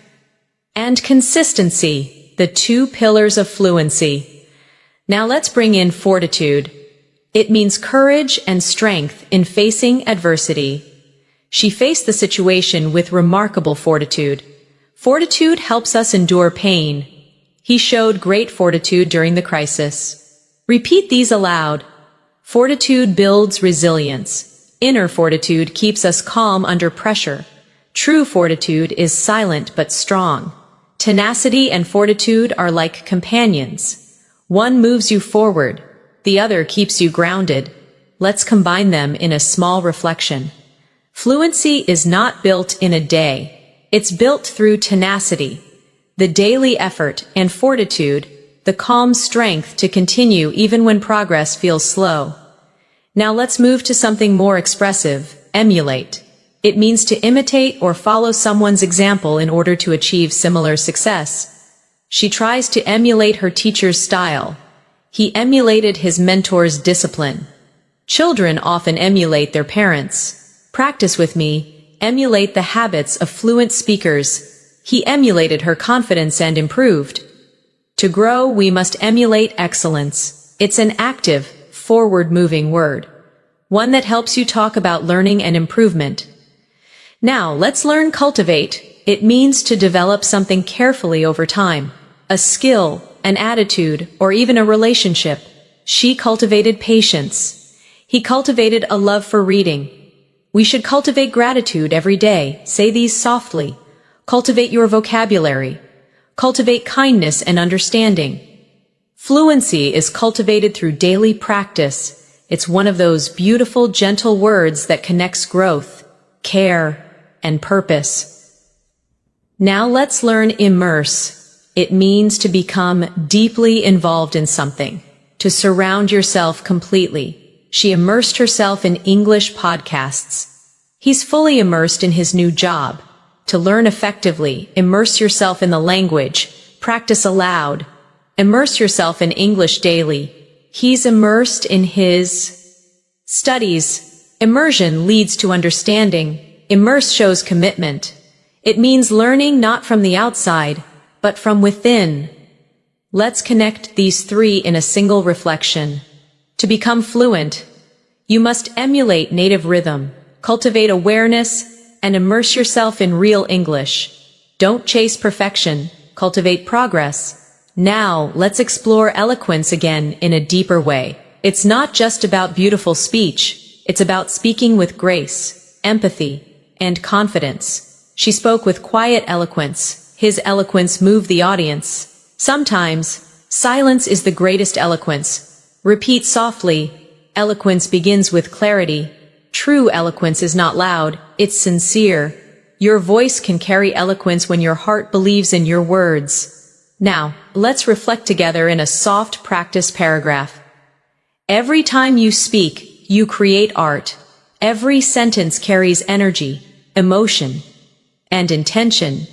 and consistency, the two pillars of fluency. Now let's bring in fortitude. It means courage and strength in facing adversity. She faced the situation with remarkable fortitude. Fortitude helps us endure pain. He showed great fortitude during the crisis. Repeat these aloud. Fortitude builds resilience. Inner fortitude keeps us calm under pressure. True fortitude is silent but strong. Tenacity and fortitude are like companions. One moves you forward, the other keeps you grounded. Let's combine them in a small reflection. Fluency is not built in a day. It's built through tenacity, the daily effort, and fortitude, the calm strength to continue even when progress feels slow. Now let's move to something more expressive, emulate. It means to imitate or follow someone's example in order to achieve similar success. She tries to emulate her teacher's style. He emulated his mentor's discipline. Children often emulate their parents. Practice with me. Emulate the habits of fluent speakers. He emulated her confidence and improved. To grow, we must emulate excellence. It's an active, forward-moving word, one that helps you talk about learning and improvement. Now, let's learn cultivate. It means to develop something carefully over time, a skill, an attitude, or even a relationship. She cultivated patience. He cultivated a love for reading. We should cultivate gratitude every day. Say these softly. Cultivate your vocabulary. Cultivate kindness and understanding. Fluency is cultivated through daily practice. It's one of those beautiful, gentle words that connects growth, care, and purpose. Now let's learn immerse. It means to become deeply involved in something, to surround yourself completely. She immersed herself in English podcasts. He's fully immersed in his new job. To learn effectively, immerse yourself in the language, practice aloud, immerse yourself in English daily. He's immersed in his studies. Immersion leads to understanding. Immerse shows commitment. It means learning not from the outside, but from within. Let's connect these three in a single reflection. To become fluent, you must emulate native rhythm, cultivate awareness, and immerse yourself in real English. Don't chase perfection, cultivate progress. Now, let's explore eloquence again in a deeper way. It's not just about beautiful speech. It's about speaking with grace, empathy, and confidence. She spoke with quiet eloquence. His eloquence moved the audience. Sometimes, silence is the greatest eloquence. Repeat softly. Eloquence begins with clarity. True eloquence is not loud, it's sincere. Your voice can carry eloquence when your heart believes in your words. Now, let's reflect together in a soft practice paragraph. Every time you speak, you create art. Every sentence carries energy, emotion, and intention.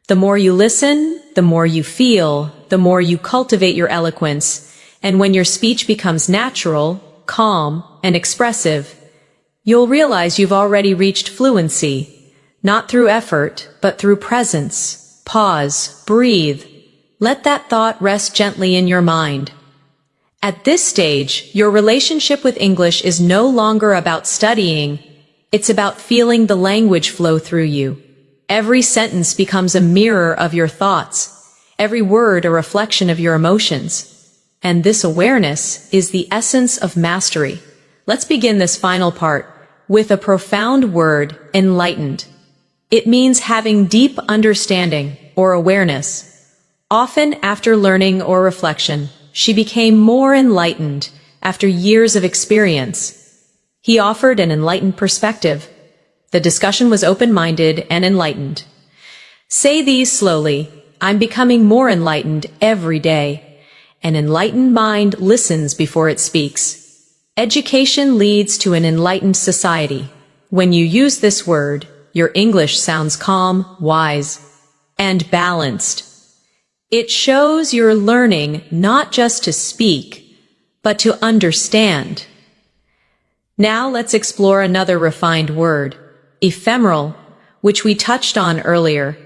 The more you listen, the more you feel, the more you cultivate your eloquence, and when your speech becomes natural, calm, and expressive, you'll realize you've already reached fluency, not through effort, but through presence. Pause, breathe. Let that thought rest gently in your mind. At this stage, your relationship with English is no longer about studying. It's about feeling the language flow through you. Every sentence becomes a mirror of your thoughts, every word a reflection of your emotions. And this awareness is the essence of mastery. Let's begin this final part with a profound word, enlightened. It means having deep understanding or awareness. Often after learning or reflection, she became more enlightened after years of experience. He offered an enlightened perspective. The discussion was open-minded and enlightened. Say these slowly. I'm becoming more enlightened every day. An enlightened mind listens before it speaks. Education leads to an enlightened society. When you use this word, your English sounds calm, wise, and balanced. It shows you're learning not just to speak, but to understand. Now let's explore another refined word, ephemeral, which we touched on earlier,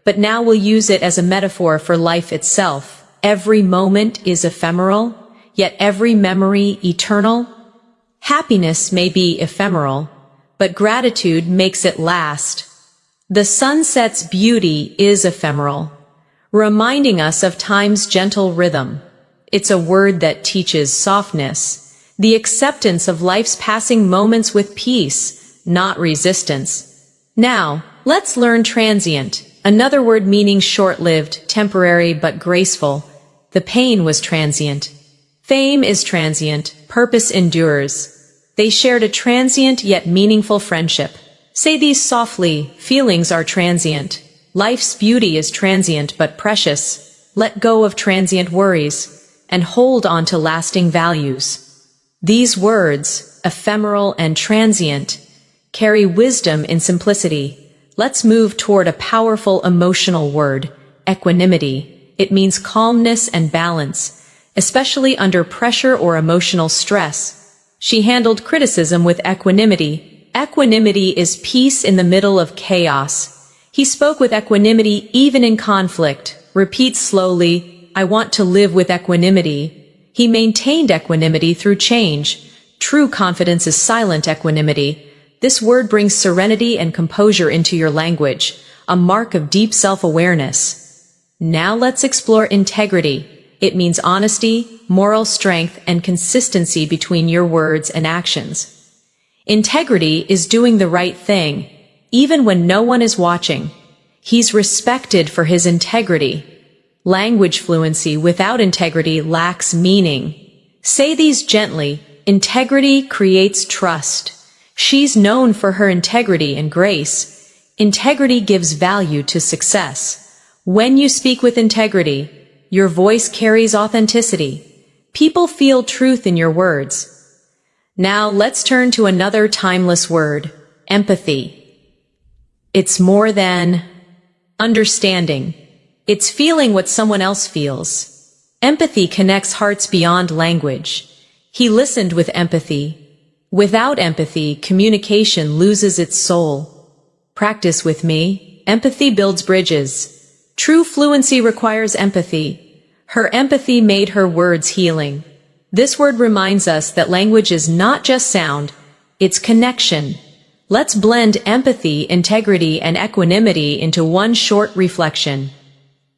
but now we'll use it as a metaphor for life itself. Every moment is ephemeral, yet every memory eternal. Happiness may be ephemeral, but gratitude makes it last. The sunset's beauty is ephemeral, reminding us of time's gentle rhythm. It's a word that teaches softness, the acceptance of life's passing moments with peace, not resistance. Now, let's learn transient, another word meaning short-lived, temporary but graceful. The pain was transient. Fame is transient, purpose endures. They shared a transient yet meaningful friendship. Say these softly, feelings are transient. Life's beauty is transient but precious. Let go of transient worries and hold on to lasting values. These words, ephemeral and transient, carry wisdom in simplicity. Let's move toward a powerful emotional word, equanimity. It means calmness and balance, especially under pressure or emotional stress. She handled criticism with equanimity. Equanimity is peace in the middle of chaos. He spoke with equanimity even in conflict. Repeat slowly, I want to live with equanimity. He maintained equanimity through change. True confidence is silent equanimity. This word brings serenity and composure into your language, a mark of deep self-awareness. Now let's explore integrity. It means honesty, moral strength, and consistency between your words and actions. Integrity is doing the right thing, even when no one is watching. He's respected for his integrity. Language fluency without integrity lacks meaning. Say these gently. Integrity creates trust. She's known for her integrity and grace. Integrity gives value to success. When you speak with integrity, your voice carries authenticity. People feel truth in your words. Now let's turn to another timeless word, empathy. It's more than understanding. It's feeling what someone else feels. Empathy connects hearts beyond language. He listened with empathy. Without empathy, communication loses its soul. Practice with me. Empathy builds bridges. True fluency requires empathy. Her empathy made her words healing. This word reminds us that language is not just sound, it's connection. Let's blend empathy, integrity, and equanimity into one short reflection.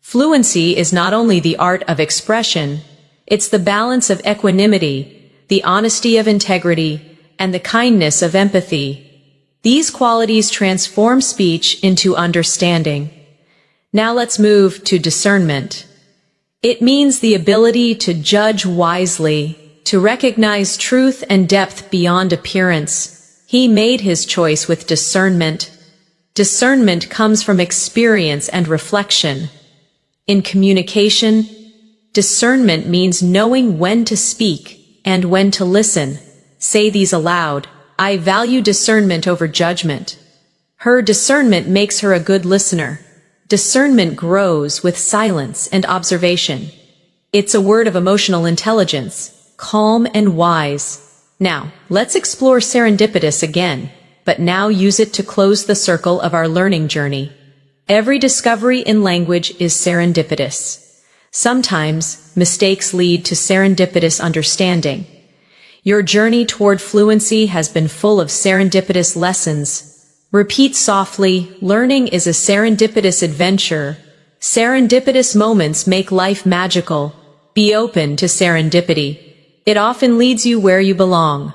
Fluency is not only the art of expression, it's the balance of equanimity, the honesty of integrity, and the kindness of empathy. These qualities transform speech into understanding. Now let's move to discernment. It means the ability to judge wisely, to recognize truth and depth beyond appearance. He made his choice with discernment. Discernment comes from experience and reflection. In communication, discernment means knowing when to speak and when to listen. Say these aloud. I value discernment over judgment. Her discernment makes her a good listener. Discernment grows with silence and observation. It's a word of emotional intelligence, calm and wise. Now, let's explore serendipitous again, but now use it to close the circle of our learning journey. Every discovery in language is serendipitous. Sometimes, mistakes lead to serendipitous understanding. Your journey toward fluency has been full of serendipitous lessons. Repeat softly, learning is a serendipitous adventure. Serendipitous moments make life magical. Be open to serendipity. It often leads you where you belong.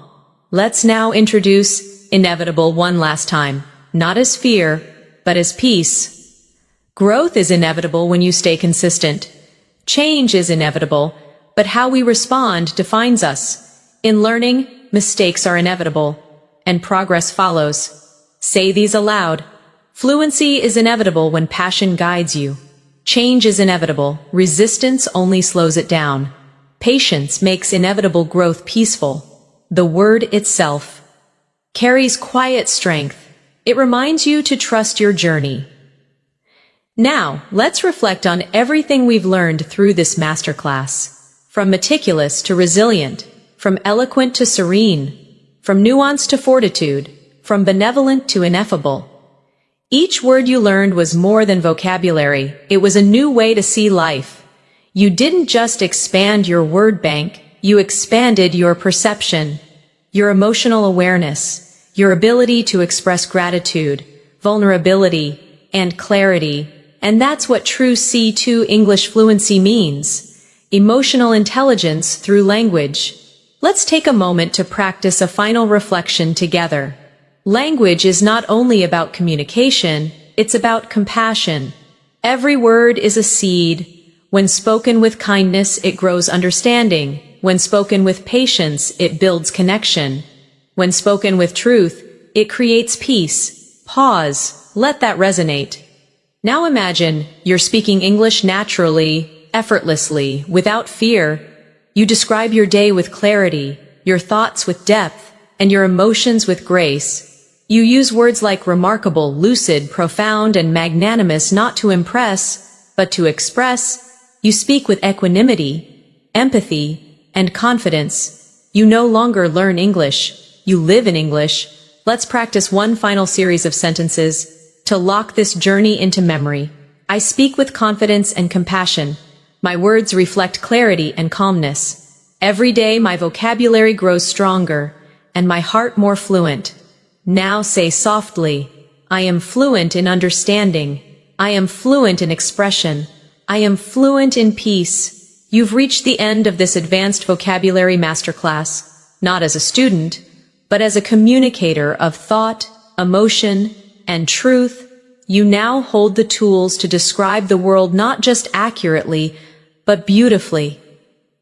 Let's now introduce inevitable one last time, not as fear, but as peace. Growth is inevitable when you stay consistent. Change is inevitable, but how we respond defines us. In learning, mistakes are inevitable, and progress follows. Say these aloud. Fluency is inevitable when passion guides you. Change is inevitable. Resistance only slows it down. Patience makes inevitable growth peaceful. The word itself carries quiet strength. It reminds you to trust your journey. Now, let's reflect on everything we've learned through this masterclass. From meticulous to resilient, from eloquent to serene, from nuance to fortitude, from benevolent to ineffable. Each word you learned was more than vocabulary. It was a new way to see life. You didn't just expand your word bank, you expanded your perception, your emotional awareness, your ability to express gratitude, vulnerability, and clarity. And that's what true C2 English fluency means. Emotional intelligence through language. Let's take a moment to practice a final reflection together. Language is not only about communication, it's about compassion. Every word is a seed. When spoken with kindness, it grows understanding. When spoken with patience, it builds connection. When spoken with truth, it creates peace. Pause. Let that resonate. Now imagine you're speaking English naturally, effortlessly, without fear. You describe your day with clarity, your thoughts with depth, and your emotions with grace. You use words like remarkable, lucid, profound, and magnanimous not to impress, but to express. You speak with equanimity, empathy, and confidence. You no longer learn English. You live in English. Let's practice one final series of sentences to lock this journey into memory. I speak with confidence and compassion. My words reflect clarity and calmness. Every day my vocabulary grows stronger, and my heart more fluent. Now say softly, I am fluent in understanding. I am fluent in expression. I am fluent in peace. You've reached the end of this Advanced Vocabulary Masterclass, not as a student, but as a communicator of thought, emotion, and truth. You now hold the tools to describe the world not just accurately, but beautifully.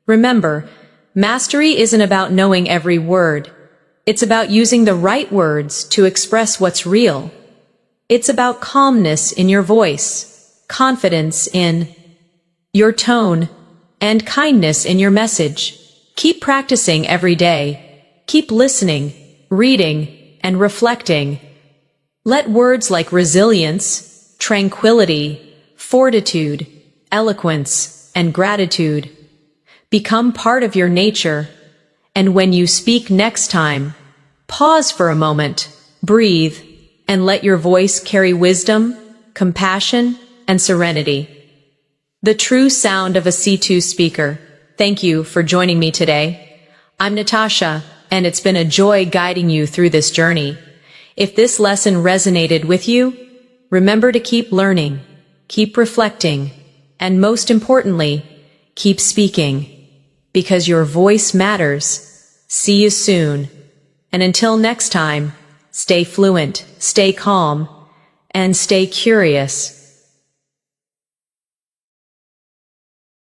Remember, Mastery isn't about knowing every word. It's about using the right words to express what's real. It's about calmness in your voice, confidence in your tone, and kindness in your message. Keep practicing every day. Keep listening, reading, and reflecting. Let words like resilience, tranquility, fortitude, eloquence, and gratitude become part of your nature. And when you speak next time, pause for a moment, breathe, and let your voice carry wisdom, compassion, and serenity. The true sound of a C2 speaker. Thank you for joining me today. I'm Natasha, and it's been a joy guiding you through this journey. If this lesson resonated with you, remember to keep learning, keep reflecting, and most importantly, keep speaking, because your voice matters. See you soon. And until next time, stay fluent, stay calm, and stay curious.